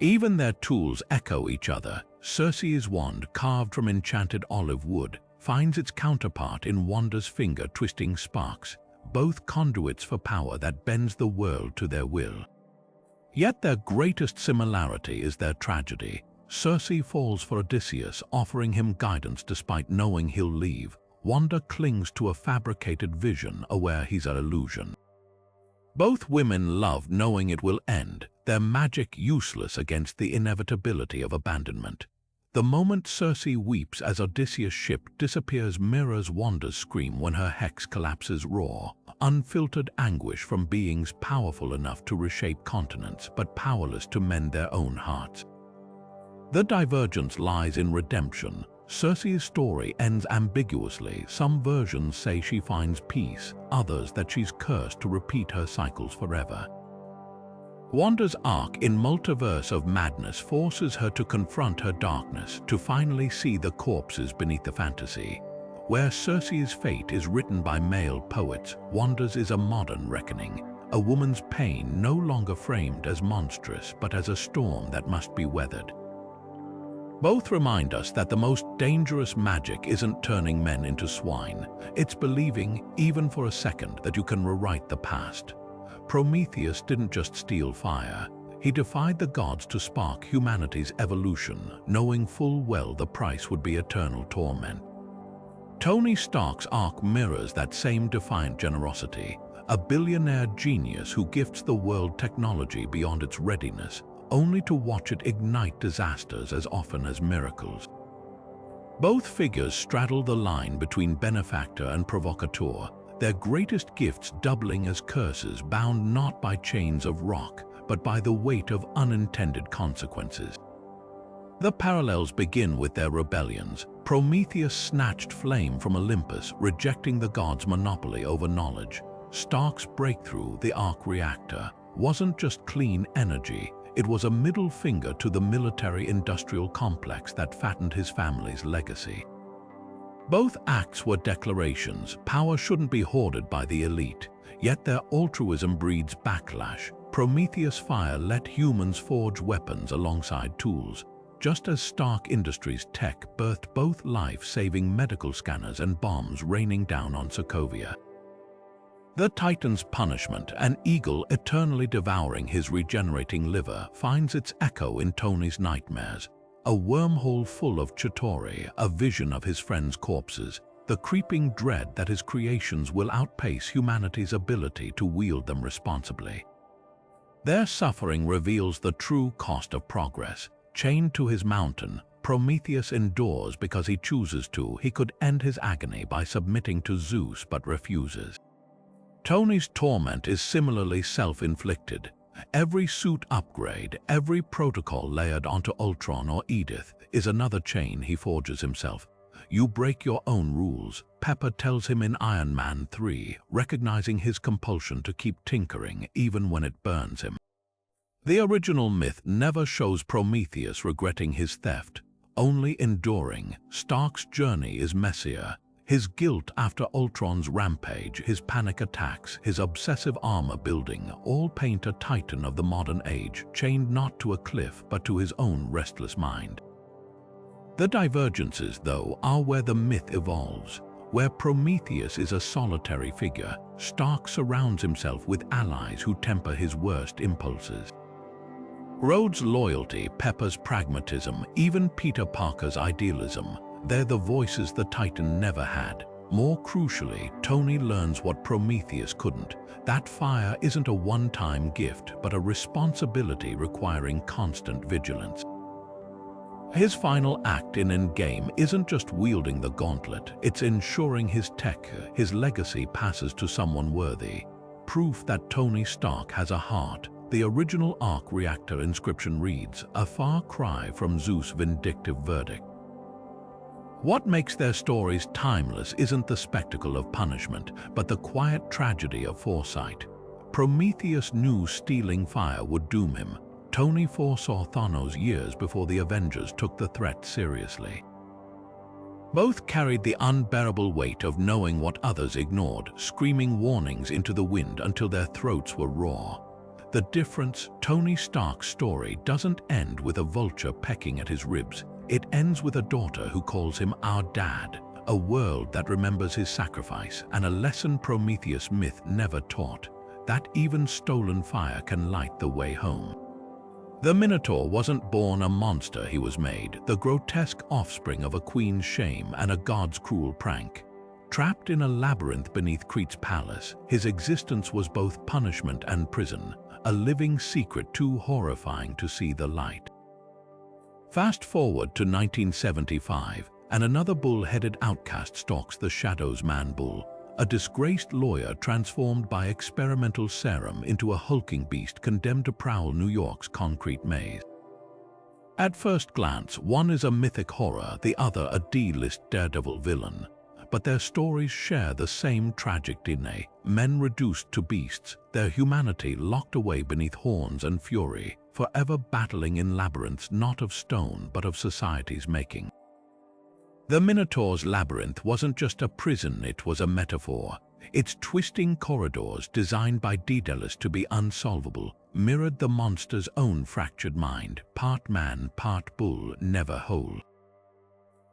Even their tools echo each other. Circe's wand, carved from enchanted olive wood, finds its counterpart in Wanda's finger twisting sparks, both conduits for power that bends the world to their will. Yet their greatest similarity is their tragedy. Circe falls for Odysseus, offering him guidance despite knowing he'll leave. Wanda clings to a fabricated vision, aware he's an illusion. Both women love knowing it will end, their magic useless against the inevitability of abandonment. The moment Circe weeps as Odysseus' ship disappears mirrors Wanda's scream when her hex collapses raw, unfiltered anguish from beings powerful enough to reshape continents but powerless to mend their own hearts. The divergence lies in redemption. Circe's story ends ambiguously. Some versions say she finds peace, others that she's cursed to repeat her cycles forever. Wanda's arc in Multiverse of Madness forces her to confront her darkness, to finally see the corpses beneath the fantasy. Where Circe's fate is written by male poets, Wanda's is a modern reckoning, a woman's pain no longer framed as monstrous but as a storm that must be weathered. Both remind us that the most dangerous magic isn't turning men into swine, it's believing, even for a second, that you can rewrite the past. Prometheus didn't just steal fire, he defied the gods to spark humanity's evolution, knowing full well the price would be eternal torment. Tony Stark's arc mirrors that same defiant generosity, a billionaire genius who gifts the world technology beyond its readiness, only to watch it ignite disasters as often as miracles. Both figures straddle the line between benefactor and provocateur, their greatest gifts doubling as curses bound not by chains of rock, but by the weight of unintended consequences. The parallels begin with their rebellions. Prometheus snatched flame from Olympus, rejecting the gods' monopoly over knowledge. Stark's breakthrough, the arc reactor, wasn't just clean energy, it was a middle finger to the military-industrial complex that fattened his family's legacy. Both acts were declarations. Power shouldn't be hoarded by the elite, yet their altruism breeds backlash. Prometheus' fire let humans forge weapons alongside tools, just as Stark Industries' tech birthed both life-saving medical scanners and bombs raining down on Sokovia. The Titan's punishment, an eagle eternally devouring his regenerating liver, finds its echo in Tony's nightmares. A wormhole full of Chitauri, a vision of his friends' corpses, the creeping dread that his creations will outpace humanity's ability to wield them responsibly. Their suffering reveals the true cost of progress. Chained to his mountain, Prometheus endures because he chooses to. He could end his agony by submitting to Zeus but refuses. Tony's torment is similarly self-inflicted. Every suit upgrade, every protocol layered onto Ultron or Edith is another chain he forges himself. You break your own rules, Pepper tells him in Iron Man 3, recognizing his compulsion to keep tinkering even when it burns him. The original myth never shows Prometheus regretting his theft, only enduring. Stark's journey is messier. His guilt after Ultron's rampage, his panic attacks, his obsessive armor building, all paint a Titan of the modern age, chained not to a cliff but to his own restless mind. The divergences, though, are where the myth evolves. Where Prometheus is a solitary figure, Stark surrounds himself with allies who temper his worst impulses. Rhodes' loyalty, Pepper's pragmatism, even Peter Parker's idealism, they're the voices the Titan never had. More crucially, Tony learns what Prometheus couldn't. That fire isn't a one-time gift, but a responsibility requiring constant vigilance. His final act in Endgame isn't just wielding the gauntlet, it's ensuring his tech, his legacy passes to someone worthy. Proof that Tony Stark has a heart. The original arc reactor inscription reads, "A far cry from Zeus' vindictive verdict." What makes their stories timeless isn't the spectacle of punishment, but the quiet tragedy of foresight. Prometheus knew stealing fire would doom him. Tony foresaw Thanos years before the Avengers took the threat seriously. Both carried the unbearable weight of knowing what others ignored, screaming warnings into the wind until their throats were raw. The difference, Tony Stark's story doesn't end with a vulture pecking at his ribs. It ends with a daughter who calls him our dad, a world that remembers his sacrifice, and a lesson Prometheus myth never taught, that even stolen fire can light the way home. The Minotaur wasn't born a monster, he was made, the grotesque offspring of a queen's shame and a god's cruel prank. Trapped in a labyrinth beneath Crete's palace, his existence was both punishment and prison, a living secret too horrifying to see the light. Fast forward to 1975, and another bull-headed outcast stalks the Shadows Man Bull, a disgraced lawyer transformed by experimental serum into a hulking beast condemned to prowl New York's concrete maze. At first glance, one is a mythic horror, the other a D-list Daredevil villain. but their stories share the same tragic DNA. Men reduced to beasts, their humanity locked away beneath horns and fury, forever battling in labyrinths not of stone but of society's making. The Minotaur's labyrinth wasn't just a prison, it was a metaphor. Its twisting corridors, designed by Daedalus to be unsolvable, mirrored the monster's own fractured mind, part man, part bull, never whole.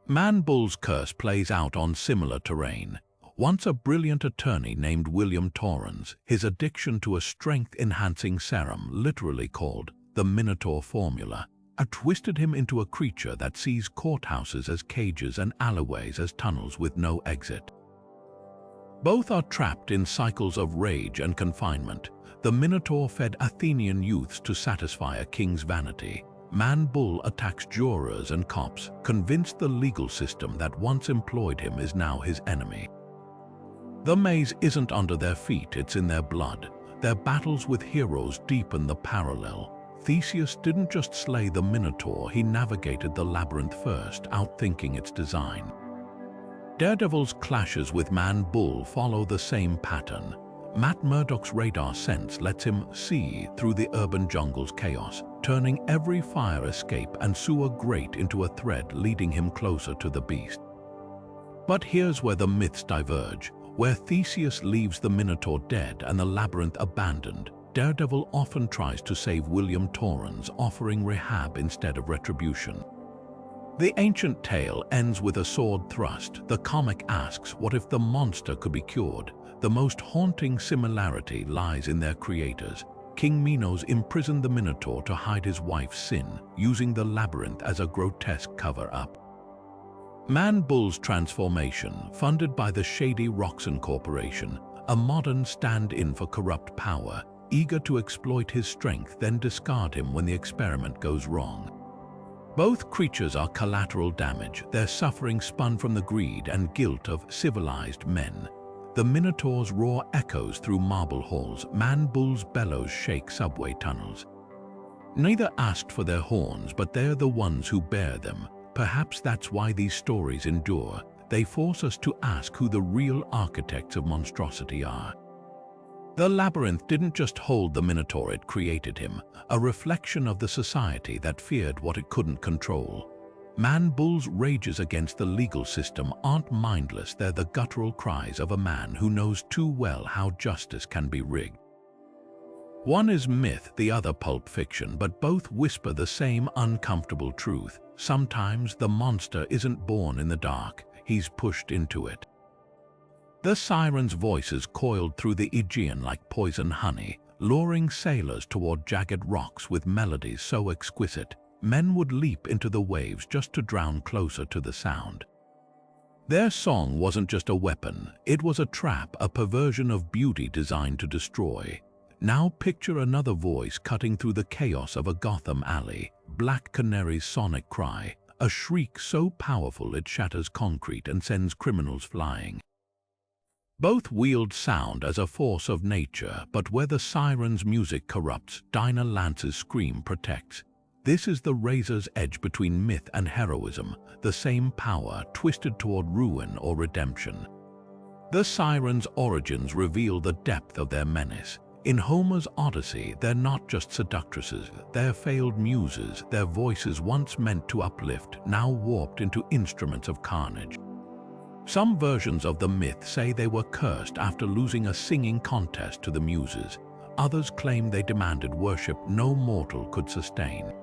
Man-Bull's curse plays out on similar terrain. Once a brilliant attorney named William Torrens, his addiction to a strength-enhancing serum, literally called the Minotaur Formula, twisted him into a creature that sees courthouses as cages and alleyways as tunnels with no exit. Both are trapped in cycles of rage and confinement. The Minotaur fed Athenian youths to satisfy a king's vanity. Man-Bull attacks jurors and cops, convinced the legal system that once employed him is now his enemy. The maze isn't under their feet, it's in their blood. Their battles with heroes deepen the parallel. Theseus didn't just slay the Minotaur, he navigated the labyrinth first, outthinking its design. Daredevil's clashes with Man-Bull follow the same pattern. Matt Murdock's radar sense lets him see through the urban jungle's chaos, turning every fire escape and sewer grate into a thread leading him closer to the beast. But here's where the myths diverge. Where Theseus leaves the Minotaur dead and the labyrinth abandoned, Daredevil often tries to save William Torrens, offering rehab instead of retribution. The ancient tale ends with a sword thrust. The comic asks, what if the monster could be cured? The most haunting similarity lies in their creators. King Minos imprisoned the Minotaur to hide his wife's sin, using the labyrinth as a grotesque cover-up. Man-Bull's transformation, funded by the shady Roxxon Corporation, a modern stand-in for corrupt power, eager to exploit his strength, then discard him when the experiment goes wrong. Both creatures are collateral damage, their suffering spun from the greed and guilt of civilized men. The Minotaur's roar echoes through marble halls, Man-Bull's bellows shake subway tunnels. Neither asked for their horns, but they're the ones who bear them. Perhaps that's why these stories endure. They force us to ask who the real architects of monstrosity are. The labyrinth didn't just hold the Minotaur, it created him, a reflection of the society that feared what it couldn't control. Man-Bull's rages against the legal system aren't mindless, they're the guttural cries of a man who knows too well how justice can be rigged. One is myth, the other pulp fiction, but both whisper the same uncomfortable truth. Sometimes the monster isn't born in the dark, he's pushed into it. The siren's voices coiled through the Aegean like poison honey, luring sailors toward jagged rocks with melodies so exquisite, men would leap into the waves just to drown closer to the sound. Their song wasn't just a weapon, it was a trap, a perversion of beauty designed to destroy. Now picture another voice cutting through the chaos of a Gotham alley, Black Canary's sonic cry, a shriek so powerful it shatters concrete and sends criminals flying. Both wield sound as a force of nature, but where the siren's music corrupts, Dinah Lance's scream protects. This is the razor's edge between myth and heroism, the same power twisted toward ruin or redemption. The siren's origins reveal the depth of their menace. In Homer's Odyssey, they're not just seductresses, they're failed muses, their voices once meant to uplift, now warped into instruments of carnage. Some versions of the myth say they were cursed after losing a singing contest to the muses. Others claim they demanded worship no mortal could sustain.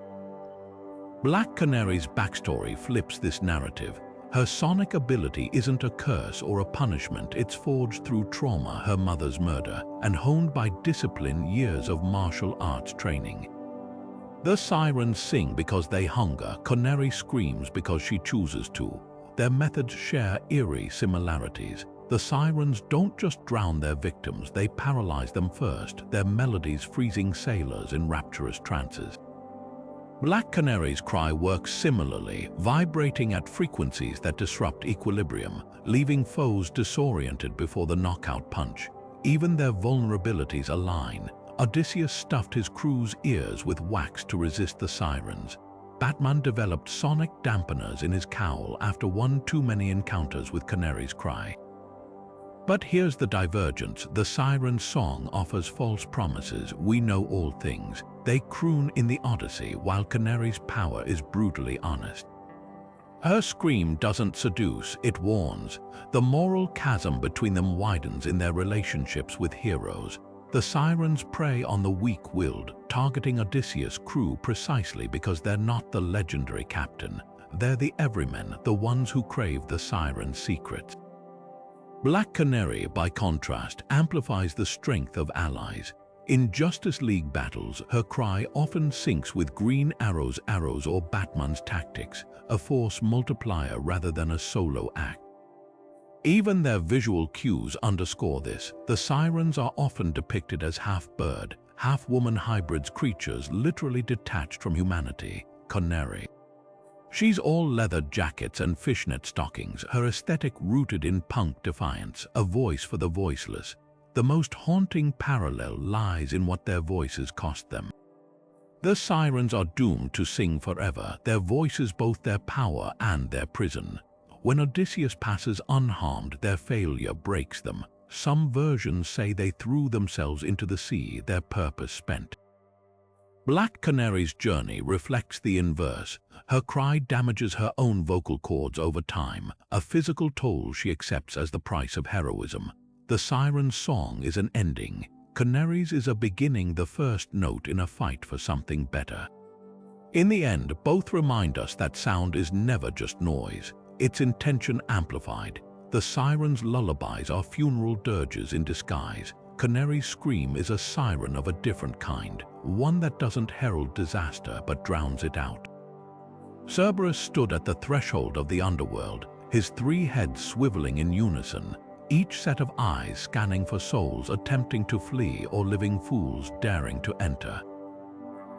Black Canary's backstory flips this narrative. Her sonic ability isn't a curse or a punishment, it's forged through trauma, her mother's murder, and honed by discipline, years of martial arts training. The sirens sing because they hunger, Canary screams because she chooses to. Their methods share eerie similarities. The sirens don't just drown their victims, they paralyze them first, their melodies freezing sailors in rapturous trances. Black Canary's cry works similarly, vibrating at frequencies that disrupt equilibrium, leaving foes disoriented before the knockout punch. Even their vulnerabilities align. Odysseus stuffed his crew's ears with wax to resist the sirens. Batman developed sonic dampeners in his cowl after one too many encounters with Canary's cry. But here's the divergence. The siren's song offers false promises. We know all things. They croon in the Odyssey, while Canary's power is brutally honest. Her scream doesn't seduce, it warns. The moral chasm between them widens in their relationships with heroes. The sirens prey on the weak-willed, targeting Odysseus' crew precisely because they're not the legendary captain. They're the everymen, the ones who crave the siren's secrets. Black Canary, by contrast, amplifies the strength of allies. In Justice League battles, her cry often syncs with Green Arrow's arrows or Batman's tactics, a force multiplier rather than a solo act. Even their visual cues underscore this. The sirens are often depicted as half-bird, half-woman hybrids, creatures literally detached from humanity. Canary. She's all leather jackets and fishnet stockings, her aesthetic rooted in punk defiance, a voice for the voiceless. The most haunting parallel lies in what their voices cost them. The sirens are doomed to sing forever, their voices both their power and their prison. When Odysseus passes unharmed, their failure breaks them. Some versions say they threw themselves into the sea, their purpose spent. Black Canary's journey reflects the inverse. Her cry damages her own vocal cords over time, a physical toll she accepts as the price of heroism. The siren's song is an ending. Canary's is a beginning, the first note in a fight for something better. In the end, both remind us that sound is never just noise. It's intention amplified. The siren's lullabies are funeral dirges in disguise. Canary's scream is a siren of a different kind, one that doesn't herald disaster but drowns it out. Cerberus stood at the threshold of the underworld, his three heads swiveling in unison, each set of eyes scanning for souls attempting to flee or living fools daring to enter.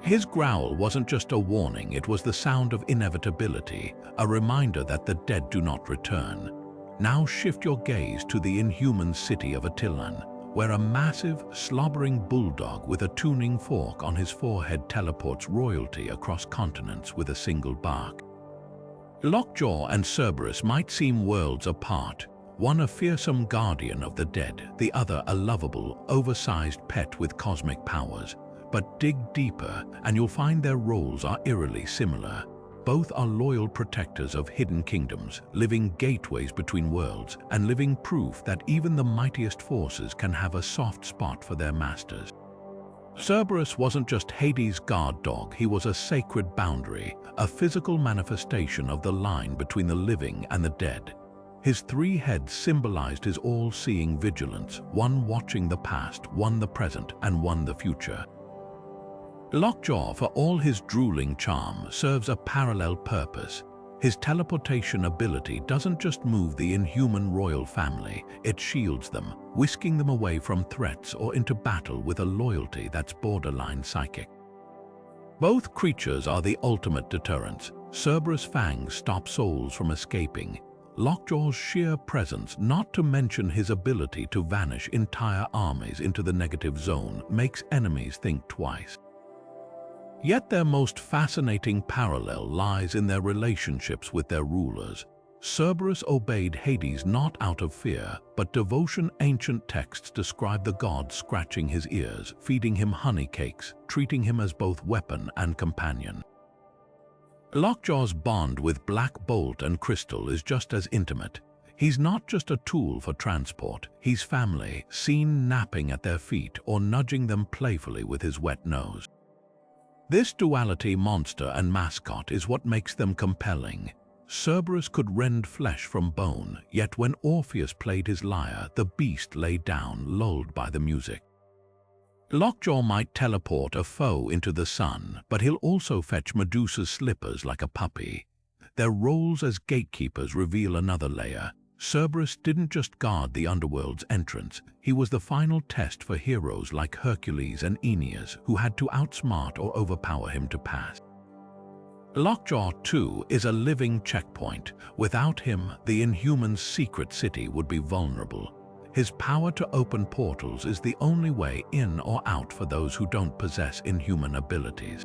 His growl wasn't just a warning, it was the sound of inevitability, a reminder that the dead do not return. Now shift your gaze to the inhuman city of Attilan, where a massive, slobbering bulldog with a tuning fork on his forehead teleports royalty across continents with a single bark. Lockjaw and Cerberus might seem worlds apart, one a fearsome guardian of the dead, the other a lovable, oversized pet with cosmic powers. But dig deeper and you'll find their roles are eerily similar. Both are loyal protectors of hidden kingdoms, living gateways between worlds, and living proof that even the mightiest forces can have a soft spot for their masters. Cerberus wasn't just Hades' guard dog, he was a sacred boundary, a physical manifestation of the line between the living and the dead. His three heads symbolized his all-seeing vigilance, one watching the past, one the present, and one the future. Lockjaw, for all his drooling charm, serves a parallel purpose. His teleportation ability doesn't just move the inhuman royal family, it shields them, whisking them away from threats or into battle with a loyalty that's borderline psychic. Both creatures are the ultimate deterrents. Cerberus' fangs stop souls from escaping. Lockjaw's sheer presence, not to mention his ability to vanish entire armies into the negative zone, makes enemies think twice. Yet their most fascinating parallel lies in their relationships with their rulers. Cerberus obeyed Hades not out of fear, but devotion. Ancient texts describe the god scratching his ears, feeding him honey cakes, treating him as both weapon and companion. Lockjaw's bond with Black Bolt and Crystal is just as intimate. He's not just a tool for transport, he's family, seen napping at their feet or nudging them playfully with his wet nose. This duality, monster and mascot, is what makes them compelling. Cerberus could rend flesh from bone, yet when Orpheus played his lyre, the beast lay down, lulled by the music. Lockjaw might teleport a foe into the sun, but he'll also fetch Medusa's slippers like a puppy. Their roles as gatekeepers reveal another layer. Cerberus didn't just guard the underworld's entrance, he was the final test for heroes like Hercules and Aeneas, who had to outsmart or overpower him to pass. Lockjaw, too, is a living checkpoint. Without him, the Inhuman's secret city would be vulnerable. His power to open portals is the only way in or out for those who don't possess inhuman abilities.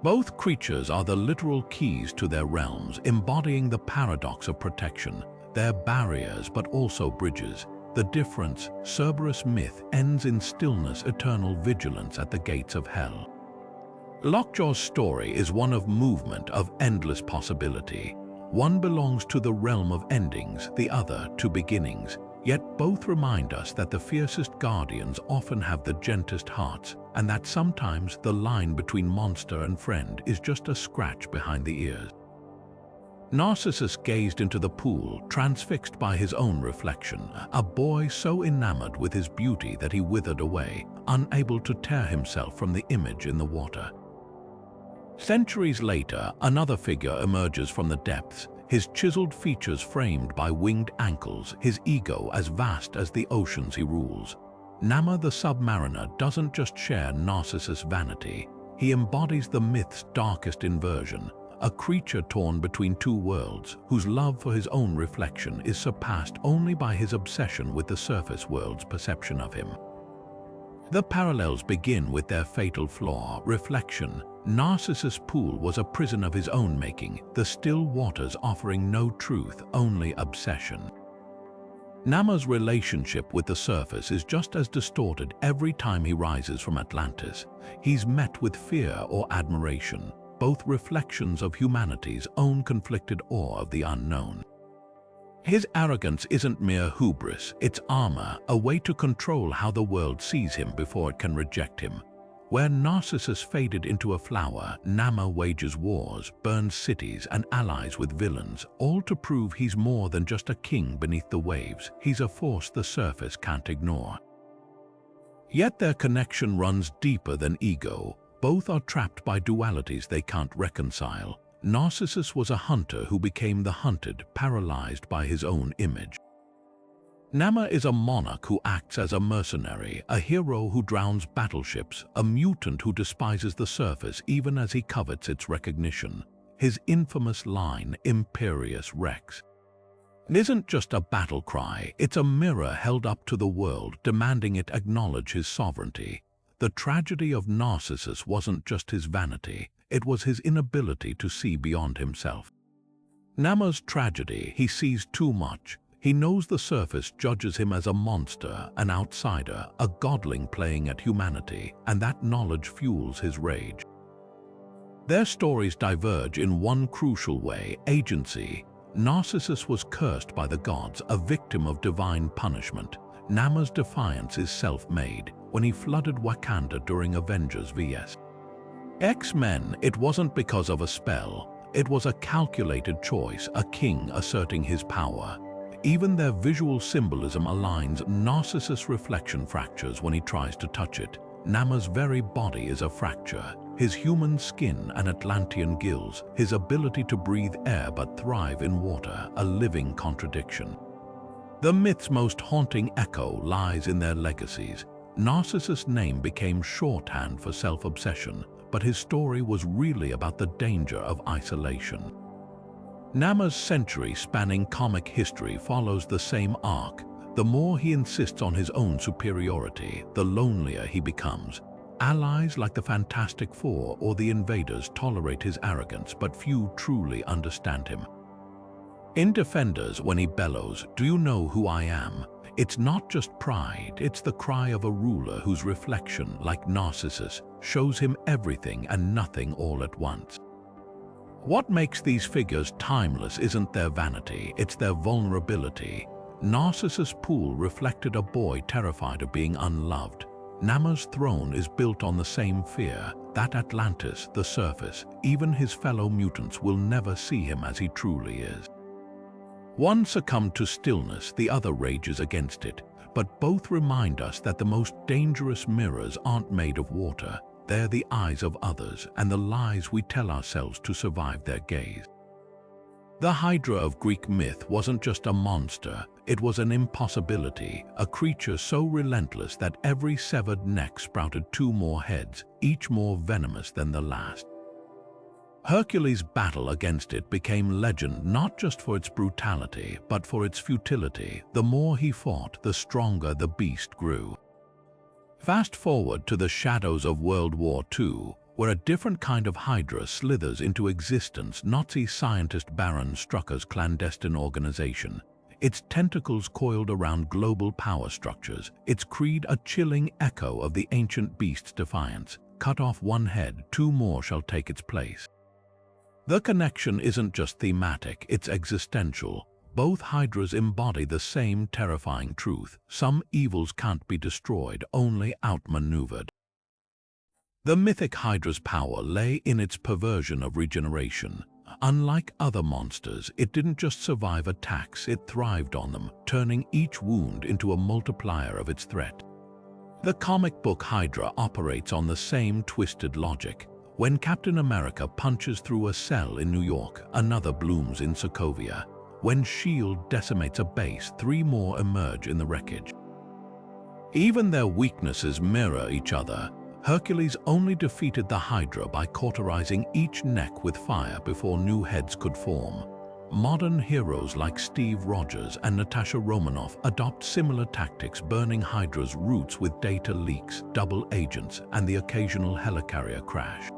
Both creatures are the literal keys to their realms, embodying the paradox of protection. They're barriers but also bridges. The difference, Cerberus myth ends in stillness, eternal vigilance at the gates of hell. Lockjaw's story is one of movement, of endless possibility. One belongs to the realm of endings, the other to beginnings. Yet both remind us that the fiercest guardians often have the gentlest hearts, and that sometimes the line between monster and friend is just a scratch behind the ears. Narcissus gazed into the pool, transfixed by his own reflection, a boy so enamored with his beauty that he withered away, unable to tear himself from the image in the water. Centuries later, another figure emerges from the depths, his chiseled features framed by winged ankles, his ego as vast as the oceans he rules. Nama the submariner doesn't just share Narcissus' vanity, he embodies the myth's darkest inversion, a creature torn between two worlds, whose love for his own reflection is surpassed only by his obsession with the surface world's perception of him. The parallels begin with their fatal flaw, reflection. Narcissus' pool was a prison of his own making, the still waters offering no truth, only obsession. Nama's relationship with the surface is just as distorted every time he rises from Atlantis. He's met with fear or admiration, both reflections of humanity's own conflicted awe of the unknown. His arrogance isn't mere hubris, it's armor, a way to control how the world sees him before it can reject him. Where Narcissus faded into a flower, Nama wages wars, burns cities, and allies with villains, all to prove he's more than just a king beneath the waves. He's a force the surface can't ignore. Yet their connection runs deeper than ego. Both are trapped by dualities they can't reconcile. Narcissus was a hunter who became the hunted, paralyzed by his own image. Nama is a monarch who acts as a mercenary, a hero who drowns battleships, a mutant who despises the surface even as he covets its recognition. His infamous line, Imperious Rex, isn't just a battle cry, it's a mirror held up to the world, demanding it acknowledge his sovereignty. The tragedy of Narcissus wasn't just his vanity, it was his inability to see beyond himself. Nama's tragedy, he sees too much. He knows the surface judges him as a monster, an outsider, a godling playing at humanity, and that knowledge fuels his rage. Their stories diverge in one crucial way, agency. Narcissus was cursed by the gods, a victim of divine punishment. Nama's defiance is self-made. When he flooded Wakanda during Avengers vs. X-Men, it wasn't because of a spell. It was a calculated choice, a king asserting his power. Even their visual symbolism aligns. Narcissus' reflection fractures when he tries to touch it. Nama's very body is a fracture. His human skin and Atlantean gills, his ability to breathe air but thrive in water, a living contradiction. The myth's most haunting echo lies in their legacies. Narcissus' name became shorthand for self-obsession, but his story was really about the danger of isolation. Nama's century-spanning comic history follows the same arc. The more he insists on his own superiority, the lonelier he becomes. Allies like the Fantastic Four or the Invaders tolerate his arrogance, but few truly understand him. In Defenders, when he bellows, "Do you know who I am?" it's not just pride, it's the cry of a ruler whose reflection, like Narcissus, shows him everything and nothing all at once. What makes these figures timeless isn't their vanity, it's their vulnerability. Narcissus' pool reflected a boy terrified of being unloved. Nama's throne is built on the same fear, that Atlantis, the surface, even his fellow mutants will never see him as he truly is. One succumbed to stillness, the other rages against it, but both remind us that the most dangerous mirrors aren't made of water. They're the eyes of others and the lies we tell ourselves to survive their gaze. The Hydra of Greek myth wasn't just a monster, it was an impossibility, a creature so relentless that every severed neck sprouted two more heads, each more venomous than the last. Hercules' battle against it became legend not just for its brutality, but for its futility. The more he fought, the stronger the beast grew. Fast forward to the shadows of World War II, where a different kind of hydra slithers into existence. Nazi scientist Baron Strucker's clandestine organization, its tentacles coiled around global power structures, its creed a chilling echo of the ancient beast's defiance. Cut off one head, two more shall take its place. The connection isn't just thematic, it's existential. Both hydras embody the same terrifying truth: some evils can't be destroyed, only outmaneuvered. The mythic hydra's power lay in its perversion of regeneration. Unlike other monsters, it didn't just survive attacks, it thrived on them, turning each wound into a multiplier of its threat. The comic book Hydra operates on the same twisted logic. When Captain America punches through a cell in New York, another blooms in Sokovia. When S.H.I.E.L.D. decimates a base, three more emerge in the wreckage. Even their weaknesses mirror each other. Hercules only defeated the Hydra by cauterizing each neck with fire before new heads could form. Modern heroes like Steve Rogers and Natasha Romanoff adopt similar tactics, burning Hydra's roots with data leaks, double agents, and the occasional helicarrier crash.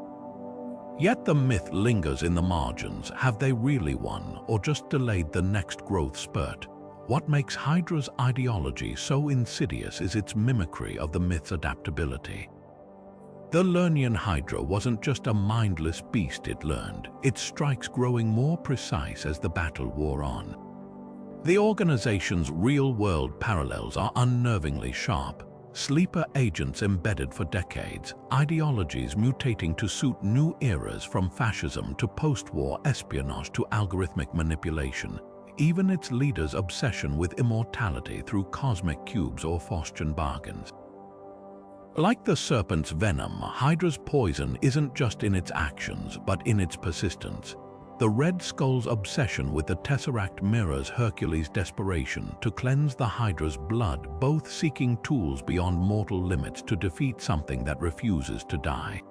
Yet the myth lingers in the margins. Have they really won, or just delayed the next growth spurt? What makes Hydra's ideology so insidious is its mimicry of the myth's adaptability. The Lernian Hydra wasn't just a mindless beast, it learned, its strikes growing more precise as the battle wore on. The organization's real-world parallels are unnervingly sharp. Sleeper agents embedded for decades, ideologies mutating to suit new eras from fascism to post-war espionage to algorithmic manipulation. Even its leader's obsession with immortality through cosmic cubes or Faustian bargains. Like the serpent's venom, Hydra's poison isn't just in its actions, but in its persistence. The Red Skull's obsession with the Tesseract mirrors Hercules' desperation to cleanse the Hydra's blood, both seeking tools beyond mortal limits to defeat something that refuses to die.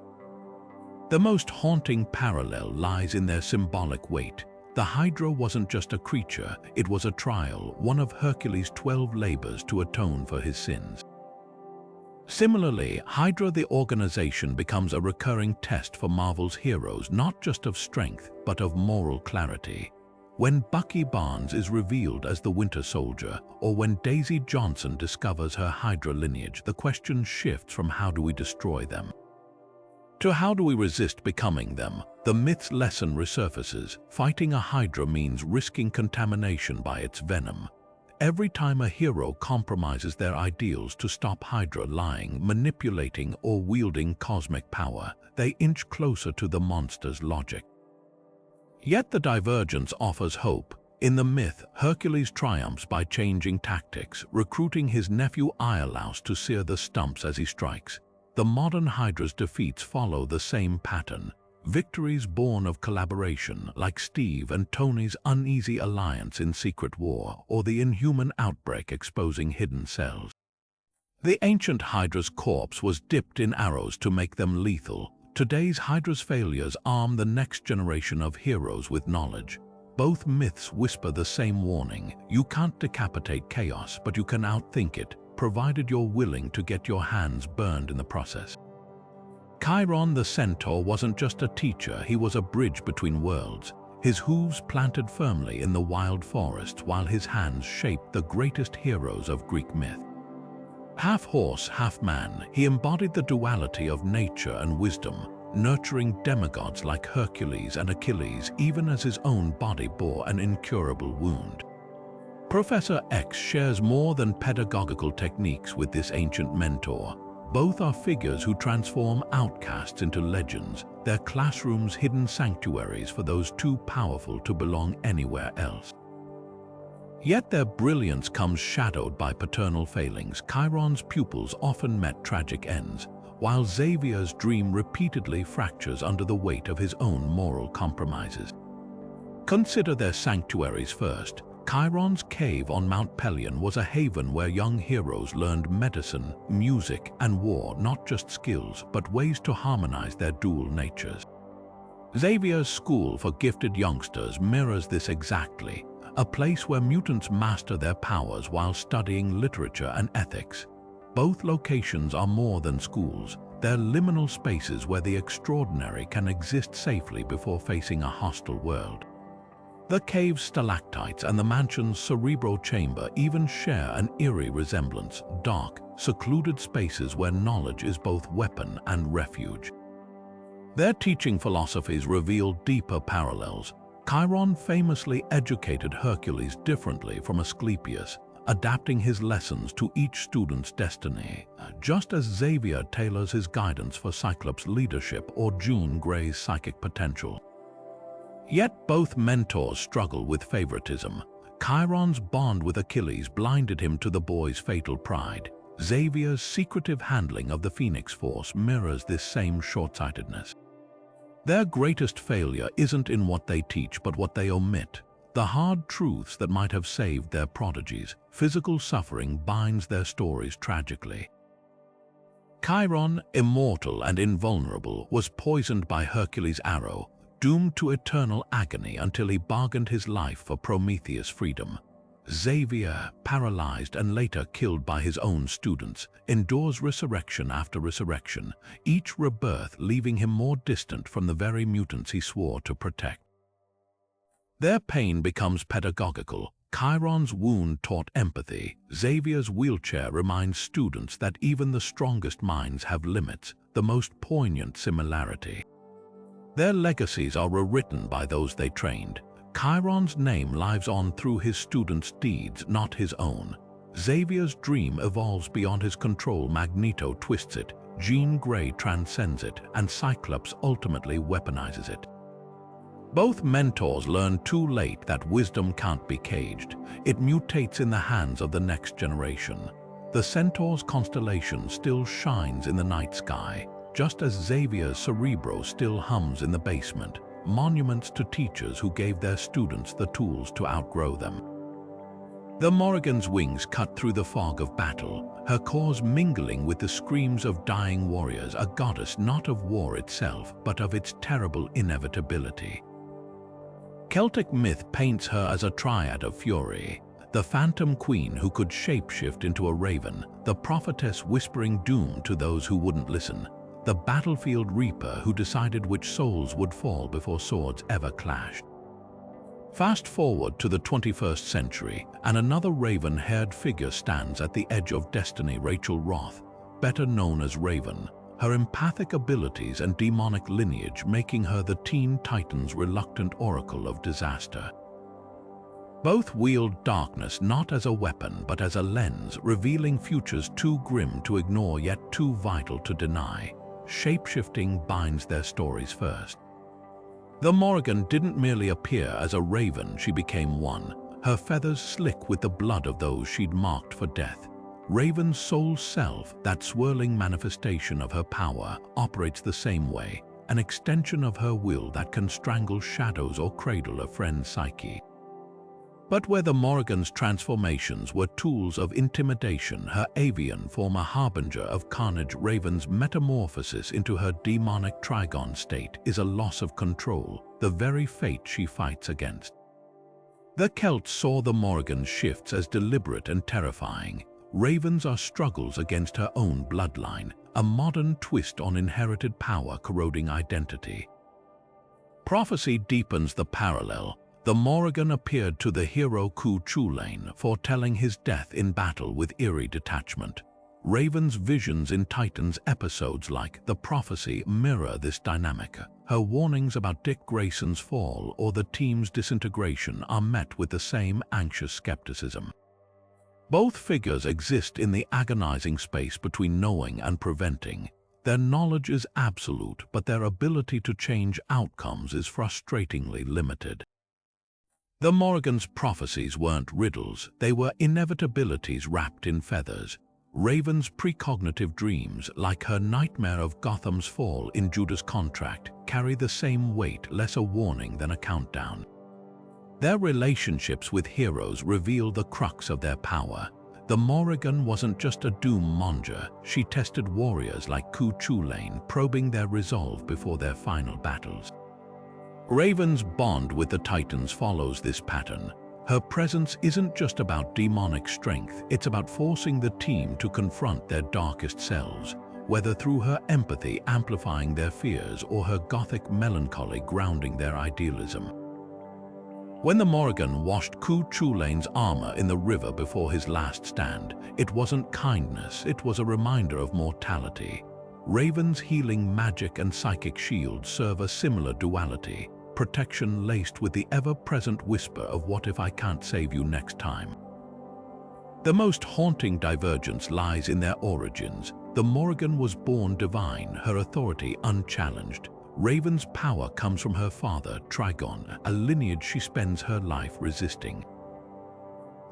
The most haunting parallel lies in their symbolic weight. The Hydra wasn't just a creature, it was a trial, one of Hercules' 12 labors to atone for his sins. Similarly, Hydra the organization becomes a recurring test for Marvel's heroes, not just of strength, but of moral clarity. When Bucky Barnes is revealed as the Winter Soldier, or when Daisy Johnson discovers her Hydra lineage, the question shifts from how do we destroy them to how do we resist becoming them. The myth's lesson resurfaces. Fighting a Hydra means risking contamination by its venom. Every time a hero compromises their ideals to stop Hydra lying, manipulating, or wielding cosmic power, they inch closer to the monster's logic. Yet the divergence offers hope. In the myth, Hercules triumphs by changing tactics, recruiting his nephew Iolaus to sear the stumps as he strikes. The modern Hydra's defeats follow the same pattern. Victories born of collaboration, like Steve and Tony's uneasy alliance in Secret War, or the Inhuman outbreak exposing hidden cells. The ancient Hydra's corpse was dipped in arrows to make them lethal. Today's Hydra's failures arm the next generation of heroes with knowledge. Both myths whisper the same warning: you can't decapitate chaos, but you can outthink it, provided you're willing to get your hands burned in the process. Chiron the centaur wasn't just a teacher, he was a bridge between worlds. His hooves planted firmly in the wild forest while his hands shaped the greatest heroes of Greek myth. Half horse, half man, he embodied the duality of nature and wisdom, nurturing demigods like Hercules and Achilles even as his own body bore an incurable wound. Professor X shares more than pedagogical techniques with this ancient mentor. Both are figures who transform outcasts into legends, their classrooms hidden sanctuaries for those too powerful to belong anywhere else. Yet their brilliance comes shadowed by paternal failings. Chiron's pupils often met tragic ends, while Xavier's dream repeatedly fractures under the weight of his own moral compromises. Consider their sanctuaries first. Chiron's cave on Mount Pelion was a haven where young heroes learned medicine, music, and war, not just skills, but ways to harmonize their dual natures. Xavier's school for gifted youngsters mirrors this exactly, a place where mutants master their powers while studying literature and ethics. Both locations are more than schools. they're liminal spaces where the extraordinary can exist safely before facing a hostile world. The cave's stalactites and the mansion's cerebral chamber even share an eerie resemblance, dark, secluded spaces where knowledge is both weapon and refuge. Their teaching philosophies reveal deeper parallels. Chiron famously educated Hercules differently from Asclepius, adapting his lessons to each student's destiny, just as Xavier tailors his guidance for Cyclops' leadership or Jean Grey's psychic potential. Yet both mentors struggle with favoritism. Chiron's bond with Achilles blinded him to the boy's fatal pride. Xavier's secretive handling of the Phoenix Force mirrors this same short-sightedness. Their greatest failure isn't in what they teach but what they omit. The hard truths that might have saved their prodigies. Physical suffering binds their stories tragically. Chiron, immortal and invulnerable, was poisoned by Hercules' arrow, doomed to eternal agony until he bargained his life for Prometheus' freedom. Xavier, paralyzed and later killed by his own students, endures resurrection after resurrection, each rebirth leaving him more distant from the very mutants he swore to protect. Their pain becomes pedagogical. Chiron's wound taught empathy. Xavier's wheelchair reminds students that even the strongest minds have limits, the most poignant similarity. Their legacies are rewritten by those they trained. Chiron's name lives on through his students' deeds, not his own. Xavier's dream evolves beyond his control. Magneto twists it, Jean Grey transcends it, and Cyclops ultimately weaponizes it. Both mentors learn too late that wisdom can't be caged. It mutates in the hands of the next generation. The Centaur's constellation still shines in the night sky, just as Xavier's Cerebro still hums in the basement, monuments to teachers who gave their students the tools to outgrow them. The Morrigan's wings cut through the fog of battle, her cause mingling with the screams of dying warriors, a goddess not of war itself, but of its terrible inevitability. Celtic myth paints her as a triad of fury, the phantom queen who could shapeshift into a raven, the prophetess whispering doom to those who wouldn't listen, the battlefield reaper who decided which souls would fall before swords ever clashed. Fast forward to the 21st century, and another raven-haired figure stands at the edge of destiny. Rachel Roth, better known as Raven, her empathic abilities and demonic lineage making her the Teen Titans' reluctant oracle of disaster. Both wield darkness not as a weapon but as a lens, revealing futures too grim to ignore yet too vital to deny. Shapeshifting binds their stories first. The Morrigan didn't merely appear as a raven, she became one, her feathers slick with the blood of those she'd marked for death. Raven's soul self, that swirling manifestation of her power, operates the same way, an extension of her will that can strangle shadows or cradle a friend's psyche. But where the Morrigan's transformations were tools of intimidation, her avian form a harbinger of carnage. Raven's metamorphosis into her demonic trigon state is a loss of control, the very fate she fights against. The Celts saw the Morrigan's shifts as deliberate and terrifying. Ravens are struggles against her own bloodline, a modern twist on inherited power corroding identity. Prophecy deepens the parallel. The Morrigan appeared to the hero Cu Chulainn, foretelling his death in battle with eerie detachment. Raven's visions in Titans episodes like The Prophecy mirror this dynamic. Her warnings about Dick Grayson's fall or the team's disintegration are met with the same anxious skepticism. Both figures exist in the agonizing space between knowing and preventing. Their knowledge is absolute, but their ability to change outcomes is frustratingly limited. The Morrigan's prophecies weren't riddles, they were inevitabilities wrapped in feathers. Raven's precognitive dreams, like her nightmare of Gotham's fall in Judas Contract, carry the same weight, less a warning than a countdown. Their relationships with heroes reveal the crux of their power. The Morrigan wasn't just a doom-monger, she tested warriors like Cu Chulainn, probing their resolve before their final battles. Raven's bond with the Titans follows this pattern. Her presence isn't just about demonic strength, it's about forcing the team to confront their darkest selves. whether through her empathy amplifying their fears or her gothic melancholy grounding their idealism. When the Morrigan washed Cu Chulain's armor in the river before his last stand, it wasn't kindness, it was a reminder of mortality. Raven's healing magic and psychic shield serve a similar duality, protection laced with the ever-present whisper of what if I can't save you next time. The most haunting divergence lies in their origins. The Morrigan was born divine, her authority unchallenged. Raven's power comes from her father, Trigon, a lineage she spends her life resisting.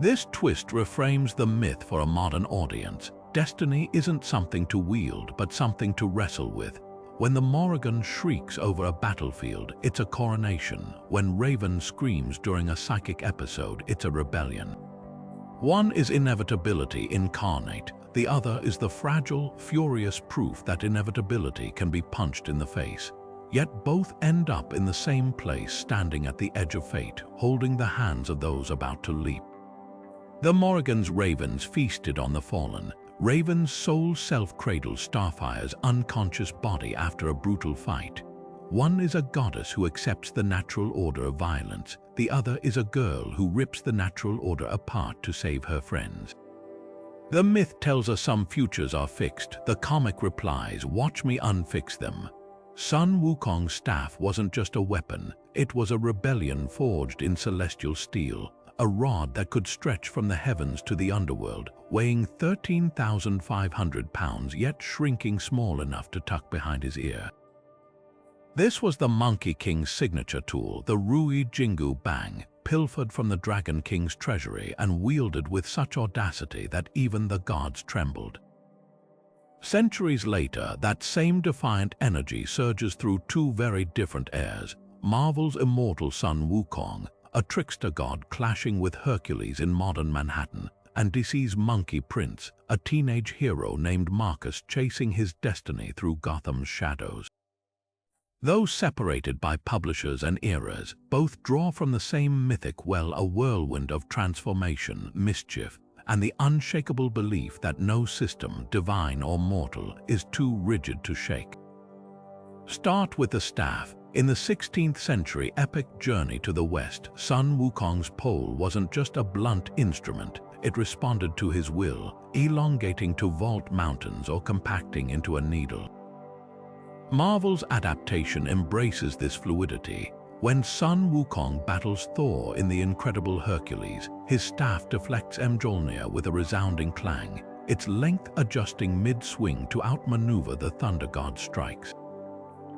This twist reframes the myth for a modern audience. Destiny isn't something to wield, but something to wrestle with. When the Morrigan shrieks over a battlefield, it's a coronation. When Raven screams during a psychic episode, it's a rebellion. One is inevitability incarnate, the other is the fragile, furious proof that inevitability can be punched in the face. Yet both end up in the same place, standing at the edge of fate, holding the hands of those about to leap. The Morrigan's ravens feasted on the fallen. Raven's soul self-cradles Starfire's unconscious body after a brutal fight. One is a goddess who accepts the natural order of violence. The other is a girl who rips the natural order apart to save her friends. The myth tells us some futures are fixed. The comic replies, "Watch me unfix them." Sun Wukong's staff wasn't just a weapon, it was a rebellion forged in celestial steel, a rod that could stretch from the heavens to the underworld, weighing 13,500 pounds yet shrinking small enough to tuck behind his ear. This was the Monkey King's signature tool, the Rui Jingu Bang, pilfered from the Dragon King's treasury and wielded with such audacity that even the gods trembled. Centuries later, that same defiant energy surges through two very different heirs. Marvel's immortal Sun Wukong, a trickster god clashing with Hercules in modern Manhattan, and DC's Monkey Prince, a teenage hero named Marcus chasing his destiny through Gotham's shadows. Though separated by publishers and eras, both draw from the same mythic well, a whirlwind of transformation, mischief, and the unshakable belief that no system, divine or mortal, is too rigid to shake. Start with the staff. In the 16th century epic journey to the west, Sun Wukong's pole wasn't just a blunt instrument, it responded to his will, elongating to vault mountains or compacting into a needle. Marvel's adaptation embraces this fluidity. When Sun Wukong battles Thor in the incredible Hercules, his staff deflects Mjolnir with a resounding clang, its length adjusting mid-swing to outmaneuver the thunder god's strikes.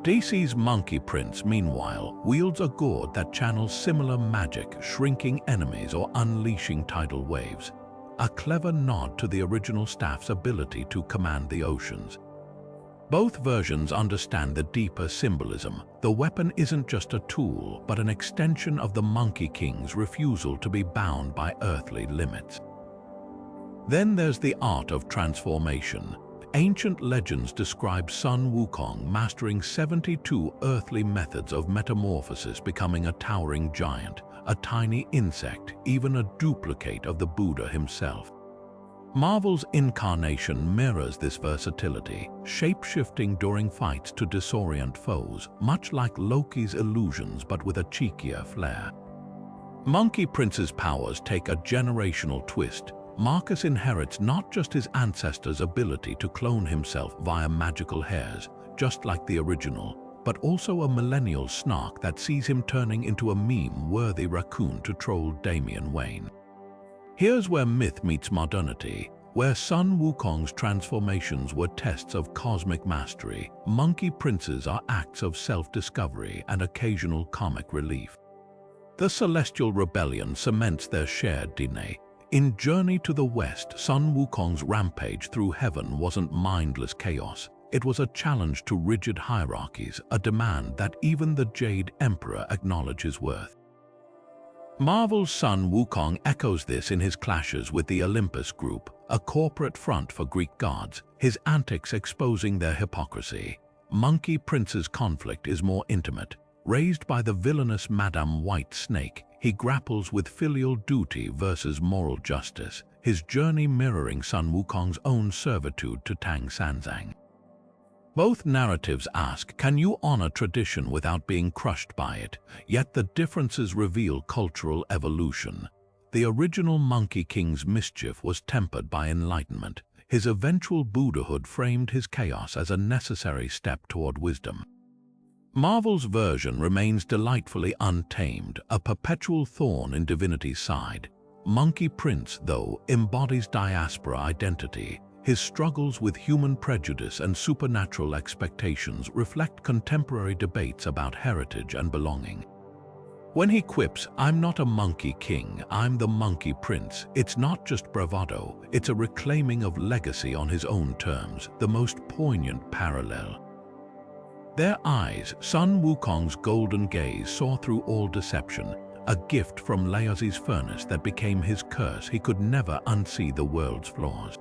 DC's Monkey Prince, meanwhile, wields a gourd that channels similar magic, shrinking enemies or unleashing tidal waves, a clever nod to the original staff's ability to command the oceans. Both versions understand the deeper symbolism. The weapon isn't just a tool, but an extension of the Monkey King's refusal to be bound by earthly limits. Then there's the art of transformation. Ancient legends describe Sun Wukong mastering 72 earthly methods of metamorphosis, becoming a towering giant, a tiny insect, even a duplicate of the Buddha himself. Marvel's incarnation mirrors this versatility, shape-shifting during fights to disorient foes, much like Loki's illusions but with a cheekier flair. Monkey Prince's powers take a generational twist. Marcus inherits not just his ancestors' ability to clone himself via magical hairs, just like the original, but also a millennial snark that sees him turning into a meme-worthy raccoon to troll Damian Wayne. Here's where myth meets modernity. Where Sun Wukong's transformations were tests of cosmic mastery, Monkey Princes are acts of self-discovery and occasional comic relief. The Celestial Rebellion cements their shared DNA. In Journey to the West, Sun Wukong's rampage through heaven wasn't mindless chaos. It was a challenge to rigid hierarchies, a demand that even the Jade Emperor acknowledge his worth. Marvel's Sun Wukong echoes this in his clashes with the Olympus Group, a corporate front for Greek gods, his antics exposing their hypocrisy. Monkey Prince's conflict is more intimate. Raised by the villainous Madame White Snake, he grapples with filial duty versus moral justice, his journey mirroring Sun Wukong's own servitude to Tang Sanzang. Both narratives ask, can you honor tradition without being crushed by it? Yet the differences reveal cultural evolution. The original Monkey King's mischief was tempered by enlightenment. His eventual Buddhahood framed his chaos as a necessary step toward wisdom. Marvel's version remains delightfully untamed, a perpetual thorn in divinity's side. Monkey Prince, though, embodies diaspora identity. His struggles with human prejudice and supernatural expectations reflect contemporary debates about heritage and belonging. When he quips, "I'm not a monkey king, I'm the monkey prince," it's not just bravado, it's a reclaiming of legacy on his own terms, the most poignant parallel. Their eyes, Sun Wukong's golden gaze, saw through all deception, a gift from Laozi's furnace that became his curse. He could never unsee the world's flaws.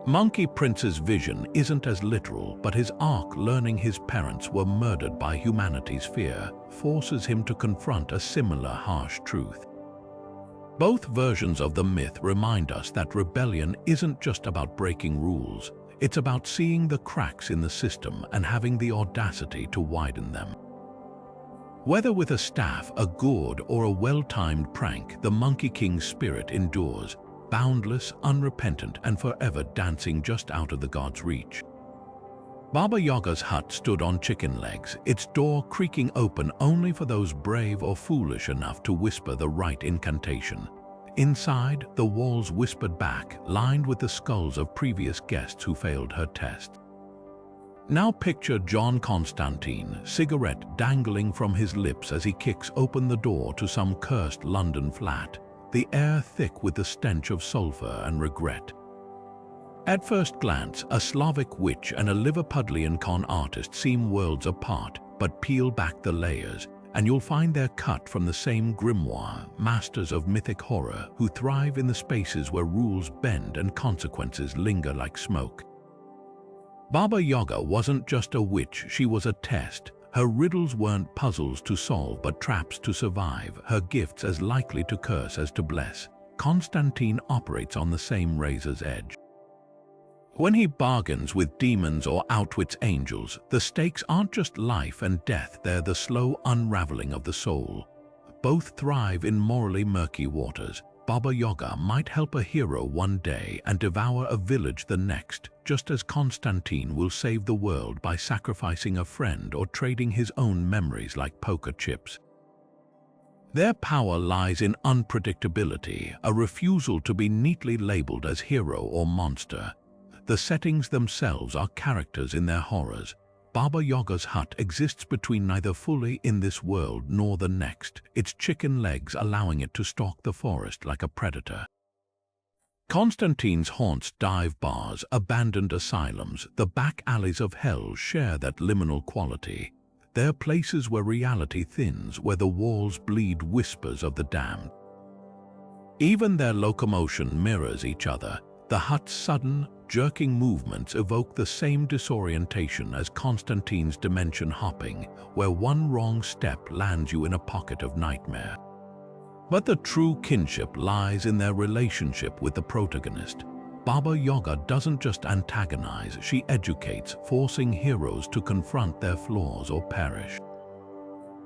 Monkey Prince's vision isn't as literal, but his arc, learning his parents were murdered by humanity's fear, forces him to confront a similar harsh truth. Both versions of the myth remind us that rebellion isn't just about breaking rules, it's about seeing the cracks in the system and having the audacity to widen them. Whether with a staff, a gourd, or a well-timed prank, the Monkey King's spirit endures, boundless, unrepentant, and forever dancing just out of the gods' reach. Baba Yaga's hut stood on chicken legs, its door creaking open only for those brave or foolish enough to whisper the right incantation. Inside, the walls whispered back, lined with the skulls of previous guests who failed her test. Now picture John Constantine, cigarette dangling from his lips as he kicks open the door to some cursed London flat, the air thick with the stench of sulfur and regret. At first glance, a Slavic witch and a Liverpudlian con artist seem worlds apart, but peel back the layers, and you'll find they're cut from the same grimoire, masters of mythic horror who thrive in the spaces where rules bend and consequences linger like smoke. Baba Yaga wasn't just a witch, she was a test. Her riddles weren't puzzles to solve but traps to survive, her gifts as likely to curse as to bless. Constantine operates on the same razor's edge. When he bargains with demons or outwits angels, the stakes aren't just life and death, they're the slow unraveling of the soul. Both thrive in morally murky waters. Baba Yaga might help a hero one day and devour a village the next, just as Constantine will save the world by sacrificing a friend or trading his own memories like poker chips. Their power lies in unpredictability, a refusal to be neatly labeled as hero or monster. The settings themselves are characters in their horrors. Baba Yaga's hut exists between neither fully in this world nor the next, its chicken legs allowing it to stalk the forest like a predator. Constantine's haunts dive bars, abandoned asylums, the back alleys of hell share that liminal quality. They're places where reality thins, where the walls bleed whispers of the damned. Even their locomotion mirrors each other. The hut's sudden, jerking movements evoke the same disorientation as Constantine's dimension hopping, where one wrong step lands you in a pocket of nightmare. But the true kinship lies in their relationship with the protagonist. Baba Yaga doesn't just antagonize, she educates, forcing heroes to confront their flaws or perish.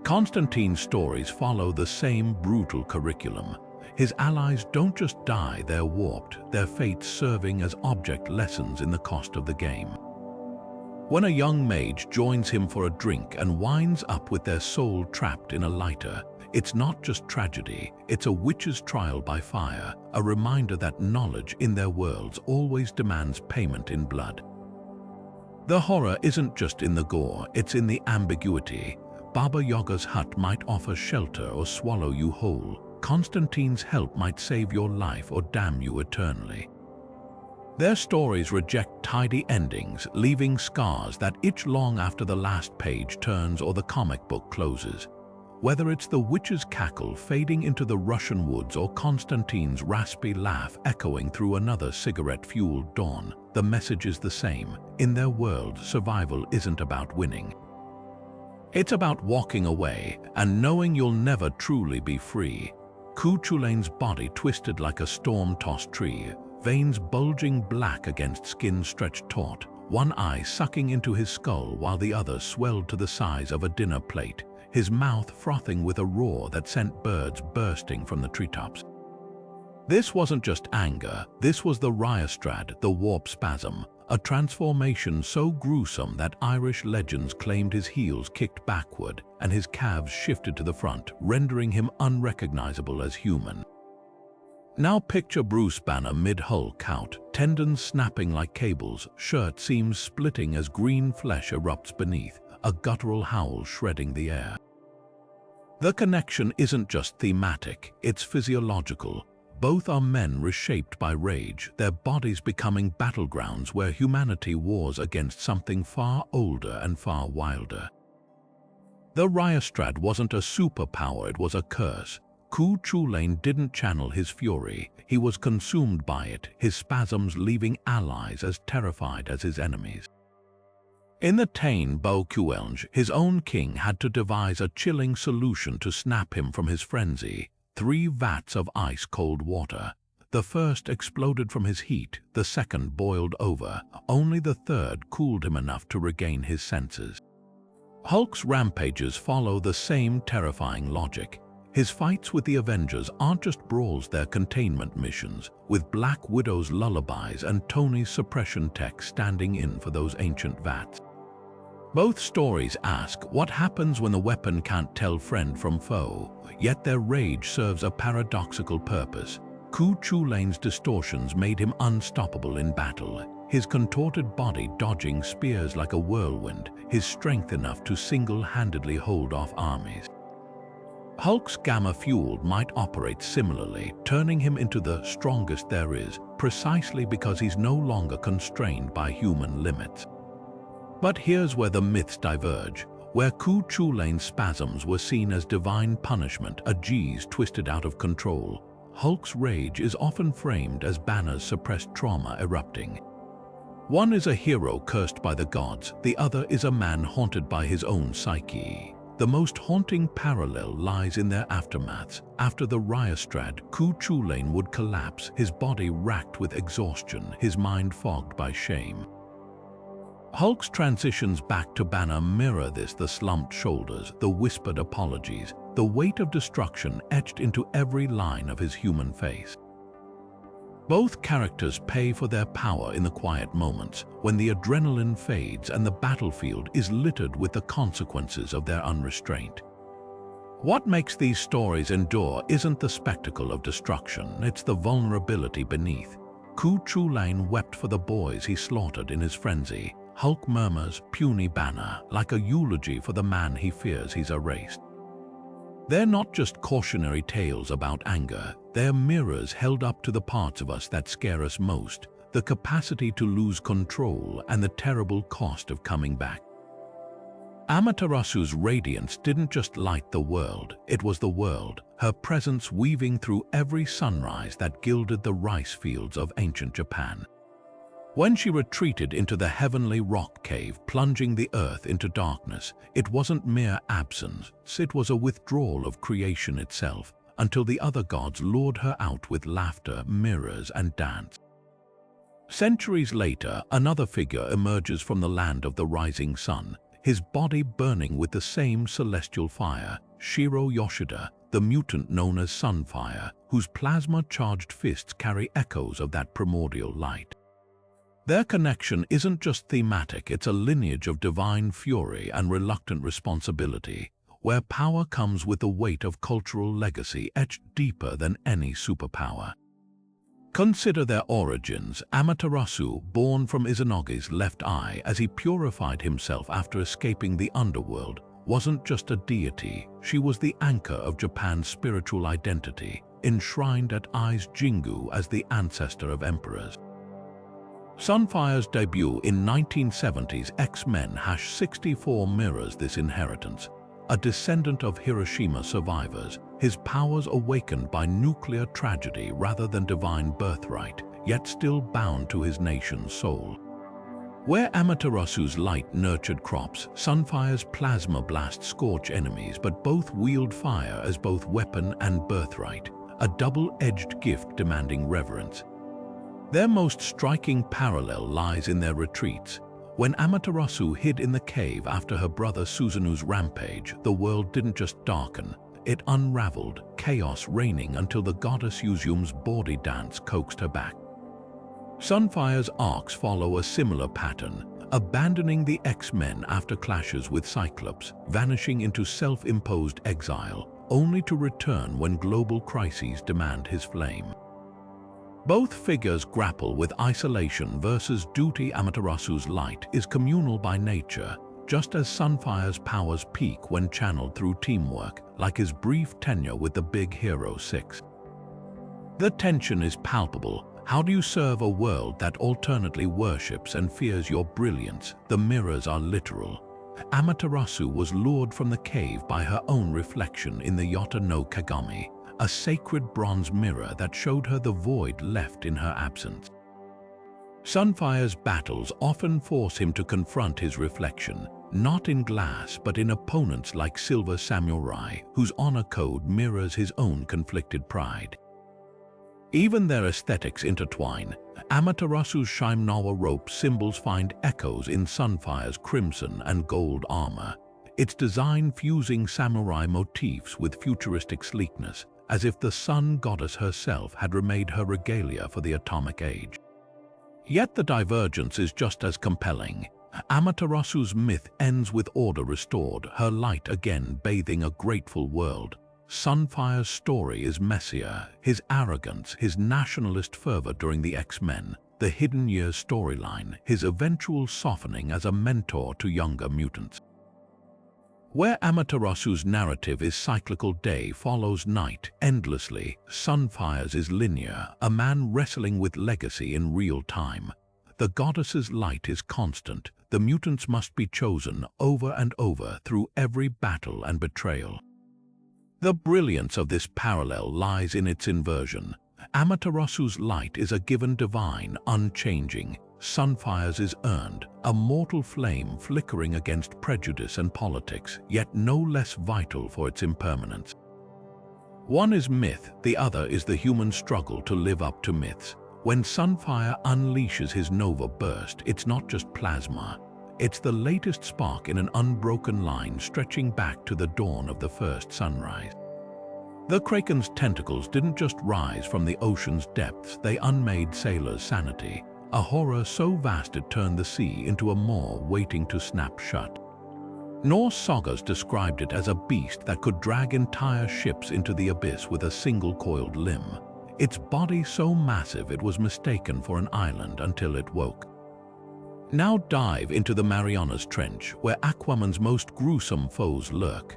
Constantine's stories follow the same brutal curriculum. His allies don't just die, they're warped, their fates serving as object lessons in the cost of the game. When a young mage joins him for a drink and winds up with their soul trapped in a lighter, it's not just tragedy, it's a witch's trial by fire, a reminder that knowledge in their worlds always demands payment in blood. The horror isn't just in the gore, it's in the ambiguity. Baba Yaga's hut might offer shelter or swallow you whole. Constantine's help might save your life or damn you eternally. Their stories reject tidy endings, leaving scars that itch long after the last page turns or the comic book closes. Whether it's the witch's cackle fading into the Russian woods or Constantine's raspy laugh echoing through another cigarette-fueled dawn, the message is the same. In their world, survival isn't about winning. It's about walking away and knowing you'll never truly be free. Cuchulain's body twisted like a storm-tossed tree, veins bulging black against skin stretched taut, one eye sucking into his skull while the other swelled to the size of a dinner plate, his mouth frothing with a roar that sent birds bursting from the treetops. This wasn't just anger, this was the rheostrad, the warp spasm, a transformation so gruesome that Irish legends claimed his heels kicked backward and his calves shifted to the front, rendering him unrecognizable as human. Now picture Bruce Banner mid-Hulk out, tendons snapping like cables, shirt seams splitting as green flesh erupts beneath, a guttural howl shredding the air. The connection isn't just thematic, it's physiological. Both are men reshaped by rage, their bodies becoming battlegrounds where humanity wars against something far older and far wilder. The rheostrad wasn't a superpower, it was a curse. Cu Chulainn didn't channel his fury, he was consumed by it, his spasms leaving allies as terrified as his enemies. In the Tain Bo Cuelnge, his own king had to devise a chilling solution to snap him from his frenzy. 3 vats of ice-cold water. The first exploded from his heat, the second boiled over, only the third cooled him enough to regain his senses. Hulk's rampages follow the same terrifying logic. His fights with the Avengers aren't just brawls, they're containment missions, with Black Widow's lullabies and Tony's suppression tech standing in for those ancient vats. Both stories ask what happens when the weapon can't tell friend from foe, yet their rage serves a paradoxical purpose. Cu Chulainn's distortions made him unstoppable in battle, his contorted body dodging spears like a whirlwind, his strength enough to single-handedly hold off armies. Hulk's gamma-fueled might operate similarly, turning him into the strongest there is, precisely because he's no longer constrained by human limits. But here's where the myths diverge. Where Cu Chulainn's spasms were seen as divine punishment, a G's twisted out of control, Hulk's rage is often framed as Banner's suppressed trauma erupting. One is a hero cursed by the gods, the other is a man haunted by his own psyche. The most haunting parallel lies in their aftermaths. After the rheostrad, Cu Chulainn would collapse, his body racked with exhaustion, his mind fogged by shame. Hulk's transitions back to Banner mirror this: the slumped shoulders, the whispered apologies, the weight of destruction etched into every line of his human face. Both characters pay for their power in the quiet moments, when the adrenaline fades and the battlefield is littered with the consequences of their unrestraint. What makes these stories endure isn't the spectacle of destruction, it's the vulnerability beneath. Cu Chulainn wept for the boys he slaughtered in his frenzy. Hulk murmurs, puny Banner, like a eulogy for the man he fears he's erased. They're not just cautionary tales about anger, they're mirrors held up to the parts of us that scare us most, the capacity to lose control and the terrible cost of coming back. Amaterasu's radiance didn't just light the world, it was the world, her presence weaving through every sunrise that gilded the rice fields of ancient Japan. When she retreated into the heavenly rock cave, plunging the earth into darkness, it wasn't mere absence, it was a withdrawal of creation itself, until the other gods lured her out with laughter, mirrors, and dance. Centuries later, another figure emerges from the land of the rising sun, his body burning with the same celestial fire, Shiro Yoshida, the mutant known as Sunfire, whose plasma-charged fists carry echoes of that primordial light. Their connection isn't just thematic, it's a lineage of divine fury and reluctant responsibility, where power comes with the weight of cultural legacy etched deeper than any superpower. Consider their origins. Amaterasu, born from Izanogi's left eye as he purified himself after escaping the underworld, wasn't just a deity, she was the anchor of Japan's spiritual identity, enshrined at Ai's Jingu as the ancestor of emperors. Sunfire's debut in 1970's X-Men #64 mirrors this inheritance. A descendant of Hiroshima survivors, his powers awakened by nuclear tragedy rather than divine birthright, yet still bound to his nation's soul. Where Amaterasu's light nurtured crops, Sunfire's plasma blasts scorch enemies, but both wield fire as both weapon and birthright, a double-edged gift demanding reverence. Their most striking parallel lies in their retreats. When Amaterasu hid in the cave after her brother Susanu's rampage, the world didn't just darken, it unraveled, chaos reigning until the goddess Usium's bawdy dance coaxed her back. Sunfire's arcs follow a similar pattern, abandoning the X-Men after clashes with Cyclops, vanishing into self-imposed exile, only to return when global crises demand his flame. Both figures grapple with isolation versus duty. Amaterasu's light is communal by nature, just as Sunfire's powers peak when channeled through teamwork, like his brief tenure with the Big Hero 6. The tension is palpable. How do you serve a world that alternately worships and fears your brilliance? The mirrors are literal. Amaterasu was lured from the cave by her own reflection in the Yota no Kagami, a sacred bronze mirror that showed her the void left in her absence. Sunfire's battles often force him to confront his reflection, not in glass but in opponents like Silver Samurai, whose honor code mirrors his own conflicted pride. Even their aesthetics intertwine. Amaterasu's Shimenawa rope symbols find echoes in Sunfire's crimson and gold armor, its design fusing samurai motifs with futuristic sleekness, as if the sun goddess herself had remade her regalia for the atomic age. Yet the divergence is just as compelling. Amaterasu's myth ends with order restored, her light again bathing a grateful world. Sunfire's story is messier, his arrogance, his nationalist fervor during the X-Men, the Hidden Years storyline, his eventual softening as a mentor to younger mutants. Where Amaterasu's narrative is cyclical, day follows night endlessly. Sunfire's is linear, a man wrestling with legacy in real time. The goddess's light is constant. The mutants must be chosen over and over through every battle and betrayal. The brilliance of this parallel lies in its inversion. Amaterasu's light is a given divine, unchanging. Sunfire's is earned, a mortal flame flickering against prejudice and politics, yet no less vital for its impermanence. One is myth, the other is the human struggle to live up to myths. When Sunfire unleashes his nova burst, it's not just plasma. It's the latest spark in an unbroken line stretching back to the dawn of the first sunrise. The Kraken's tentacles didn't just rise from the ocean's depths, they unmade sailors' sanity. A horror so vast it turned the sea into a maw waiting to snap shut. Norse sagas described it as a beast that could drag entire ships into the abyss with a single coiled limb. Its body so massive it was mistaken for an island until it woke. Now dive into the Marianas Trench, where Aquaman's most gruesome foes lurk.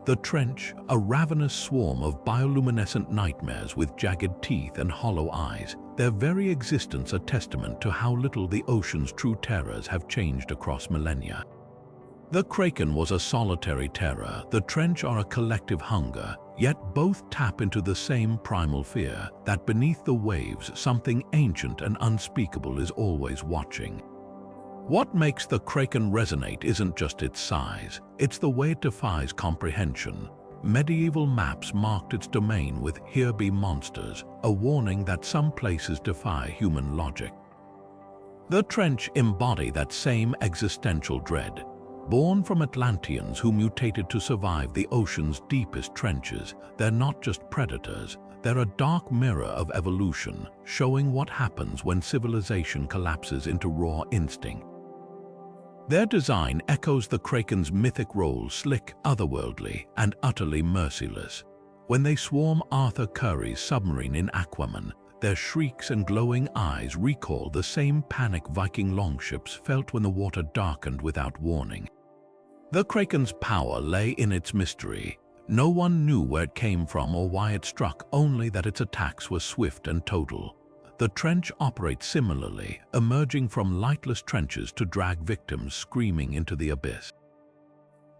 The trench, a ravenous swarm of bioluminescent nightmares with jagged teeth and hollow eyes, their very existence a testament to how little the ocean's true terrors have changed across millennia. The Kraken was a solitary terror, the trench are a collective hunger, yet both tap into the same primal fear, that beneath the waves something ancient and unspeakable is always watching. What makes the Kraken resonate isn't just its size, it's the way it defies comprehension. Medieval maps marked its domain with "Here be monsters," a warning that some places defy human logic. The trench embody that same existential dread. Born from Atlanteans who mutated to survive the ocean's deepest trenches, they're not just predators, they're a dark mirror of evolution, showing what happens when civilization collapses into raw instinct. Their design echoes the Kraken's mythic role, slick, otherworldly, and utterly merciless. When they swarm Arthur Curry's submarine in Aquaman, their shrieks and glowing eyes recall the same panic Viking longships felt when the water darkened without warning. The Kraken's power lay in its mystery. No one knew where it came from or why it struck, only that its attacks were swift and total. The trench operates similarly, emerging from lightless trenches to drag victims screaming into the abyss.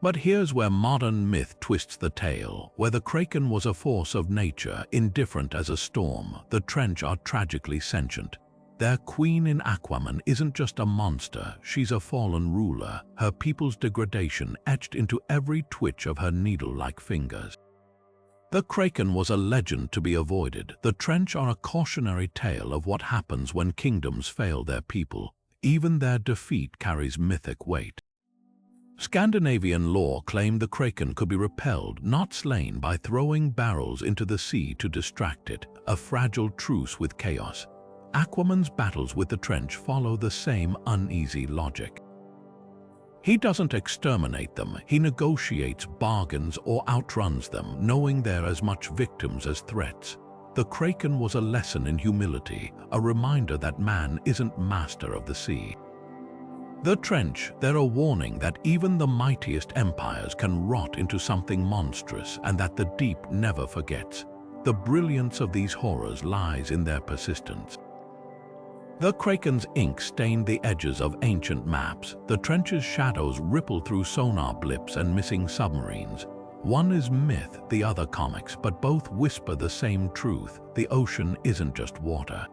But here's where modern myth twists the tale. Where the Kraken was a force of nature, indifferent as a storm, the trench are tragically sentient. Their queen in Aquaman isn't just a monster, she's a fallen ruler, her people's degradation etched into every twitch of her needle-like fingers. The Kraken was a legend to be avoided. The trench are a cautionary tale of what happens when kingdoms fail their people. even their defeat carries mythic weight. Scandinavian lore claimed the kraken could be repelled, not slain, by throwing barrels into the sea to distract it, a fragile truce with chaos. Aquaman's battles with the trench follow the same uneasy logic. He doesn't exterminate them, he negotiates, bargains, or outruns them, knowing they're as much victims as threats. The kraken was a lesson in humility, a reminder that man isn't master of the sea. The trench, they're a warning that even the mightiest empires can rot into something monstrous and that the deep never forgets. The brilliance of these horrors lies in their persistence. The kraken's ink stained the edges of ancient maps. The trench's shadows ripple through sonar blips and missing submarines. One is myth, the other comics, but both whisper the same truth: the ocean isn't just water.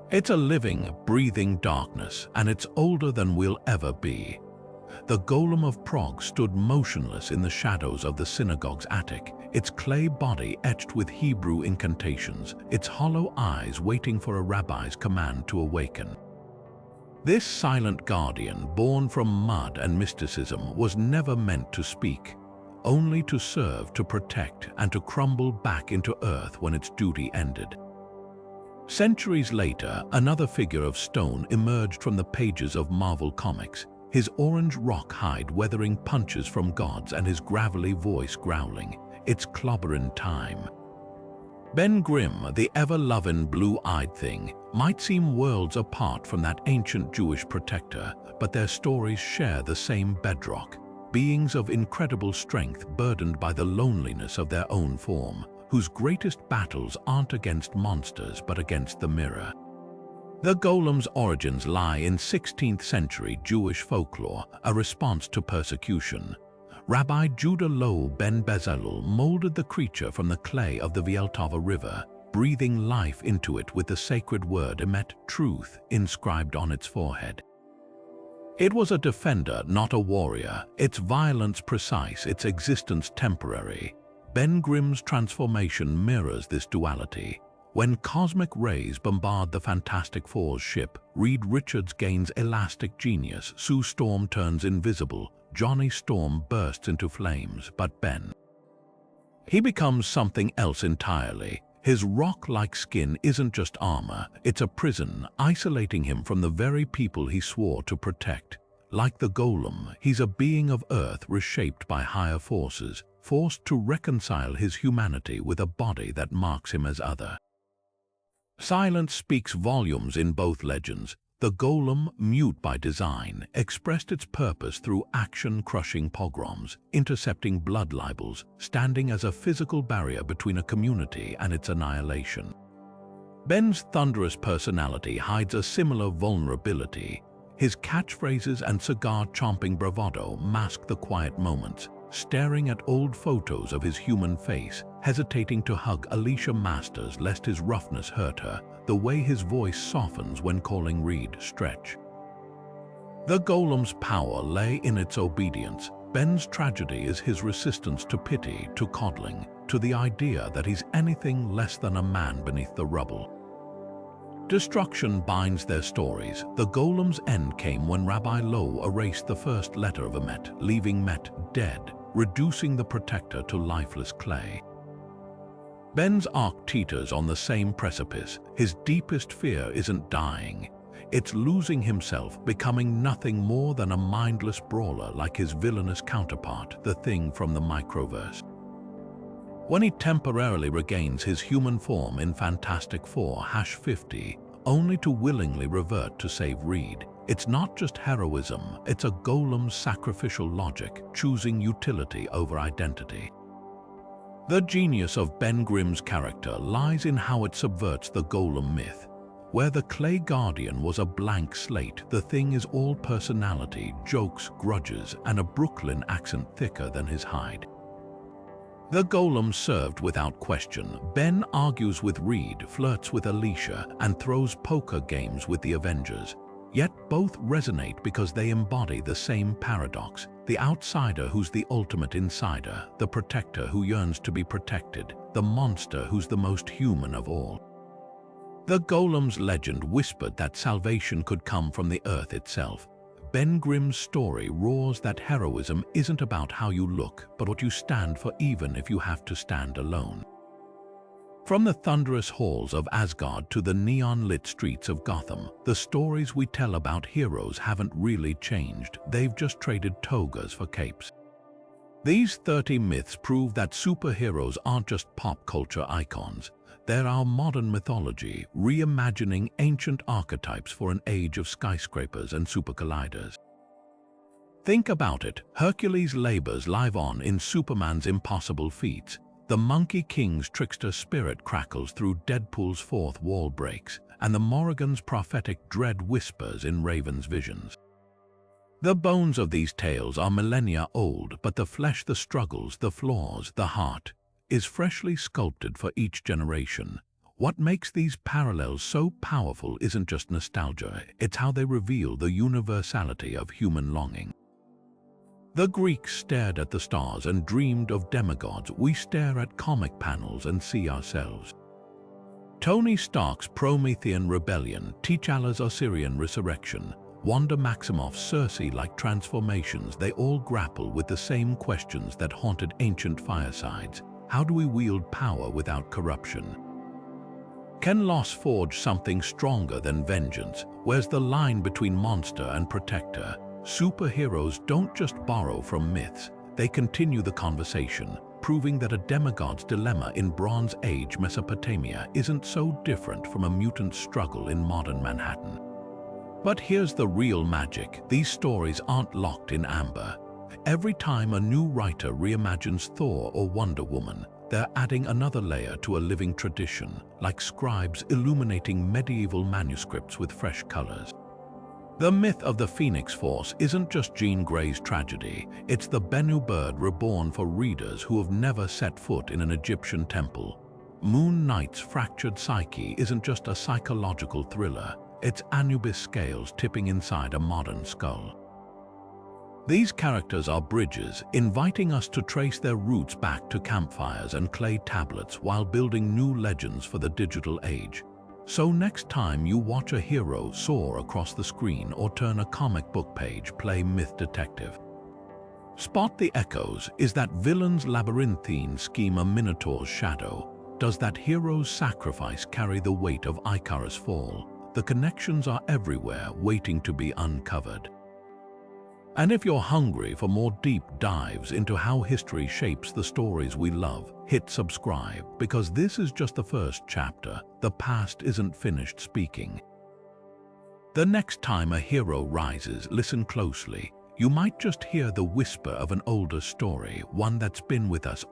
It's a living, breathing darkness, and it's older than we'll ever be. The golem of Prague stood motionless in the shadows of the synagogue's attic, its clay body etched with Hebrew incantations, its hollow eyes waiting for a rabbi's command to awaken. This silent guardian, born from mud and mysticism, was never meant to speak, only to serve, to protect, and to crumble back into earth when its duty ended. Centuries later, another figure of stone emerged from the pages of Marvel Comics, his orange rock hide weathering punches from gods and his gravelly voice growling, "It's clobberin' time." Ben Grimm, the ever-lovin' blue-eyed thing, might seem worlds apart from that ancient Jewish protector, but their stories share the same bedrock: beings of incredible strength burdened by the loneliness of their own form, whose greatest battles aren't against monsters but against the mirror. The golem's origins lie in 16th century Jewish folklore, a response to persecution. Rabbi Judah Loew ben Bezalel molded the creature from the clay of the Vieltova River, breathing life into it with the sacred word emet, truth, inscribed on its forehead. It was a defender, not a warrior, its violence precise, its existence temporary. Ben Grimm's transformation mirrors this duality. When cosmic rays bombard the Fantastic Four's ship, Reed Richards gains elastic genius, Sue Storm turns invisible, Johnny Storm bursts into flames, but Ben, he becomes something else entirely. His rock-like skin isn't just armor, it's a prison, isolating him from the very people he swore to protect. Like the golem, he's a being of earth reshaped by higher forces, forced to reconcile his humanity with a body that marks him as other. Silence speaks volumes in both legends. The golem, mute by design, expressed its purpose through action-crushing pogroms, intercepting blood libels, standing as a physical barrier between a community and its annihilation. Ben's thunderous personality hides a similar vulnerability. His catchphrases and cigar-chomping bravado mask the quiet moments, staring at old photos of his human face, hesitating to hug Alicia Masters lest his roughness hurt her, the way his voice softens when calling Reed stretch. The golem's power lay in its obedience. Ben's tragedy is his resistance to pity, to coddling, to the idea that he's anything less than a man beneath the rubble. Destruction binds their stories. The golem's end came when Rabbi Loew erased the first letter of Emet, leaving Met dead, reducing the protector to lifeless clay. Ben's arc teeters on the same precipice. His deepest fear isn't dying. It's losing himself, becoming nothing more than a mindless brawler like his villainous counterpart, the Thing from the Microverse. When he temporarily regains his human form in Fantastic Four #50, only to willingly revert to save Reed, it's not just heroism, it's a golem's sacrificial logic, choosing utility over identity. The genius of Ben Grimm's character lies in how it subverts the golem myth. Where the clay guardian was a blank slate, the Thing is all personality, jokes, grudges, and a Brooklyn accent thicker than his hide. The golem served without question. Ben argues with Reed, flirts with Alicia, and throws poker games with the Avengers. Yet both resonate because they embody the same paradox: the outsider who's the ultimate insider, the protector who yearns to be protected, the monster who's the most human of all. The Golem's legend whispered that salvation could come from the earth itself. Ben Grimm's story roars that heroism isn't about how you look, but what you stand for, even if you have to stand alone. From the thunderous halls of Asgard to the neon-lit streets of Gotham, the stories we tell about heroes haven't really changed. They've just traded togas for capes. These 30 myths prove that superheroes aren't just pop culture icons. They're our modern mythology, reimagining ancient archetypes for an age of skyscrapers and supercolliders. Think about it. Hercules labors live on in Superman's impossible feats. The Monkey King's trickster spirit crackles through Deadpool's fourth wall breaks, and the Morrigan's prophetic dread whispers in Raven's visions. The bones of these tales are millennia old, but the flesh, the struggles, the flaws, the heart, is freshly sculpted for each generation. What makes these parallels so powerful isn't just nostalgia, it's how they reveal the universality of human longing. The Greeks stared at the stars and dreamed of demigods. We stare at comic panels and see ourselves. Tony Stark's Promethean rebellion, T'Challa's Osirian resurrection, Wanda Maximoff's Circe-like transformations, they all grapple with the same questions that haunted ancient firesides. How do we wield power without corruption? Can loss forge something stronger than vengeance? Where's the line between monster and protector? Superheroes don't just borrow from myths, they continue the conversation, proving that a demigod's dilemma in Bronze Age Mesopotamia isn't so different from a mutant struggle in modern Manhattan. But here's the real magic. These stories aren't locked in amber. Every time a new writer reimagines Thor or Wonder Woman, they're adding another layer to a living tradition, like scribes illuminating medieval manuscripts with fresh colors. The myth of the Phoenix Force isn't just Jean Grey's tragedy, it's the Bennu bird reborn for readers who have never set foot in an Egyptian temple. Moon Knight's fractured psyche isn't just a psychological thriller, it's Anubis scales tipping inside a modern skull. These characters are bridges, inviting us to trace their roots back to campfires and clay tablets while building new legends for the digital age. So next time you watch a hero soar across the screen or turn a comic book page, play Myth Detective. Spot the echoes. Is that villain's labyrinthine scheme a minotaur's shadow? Does that hero's sacrifice carry the weight of Icarus' fall? The connections are everywhere, waiting to be uncovered. And if you're hungry for more deep dives into how history shapes the stories we love, hit subscribe, because this is just the first chapter. The past isn't finished speaking. The next time a hero rises, listen closely. You might just hear the whisper of an older story, one that's been with us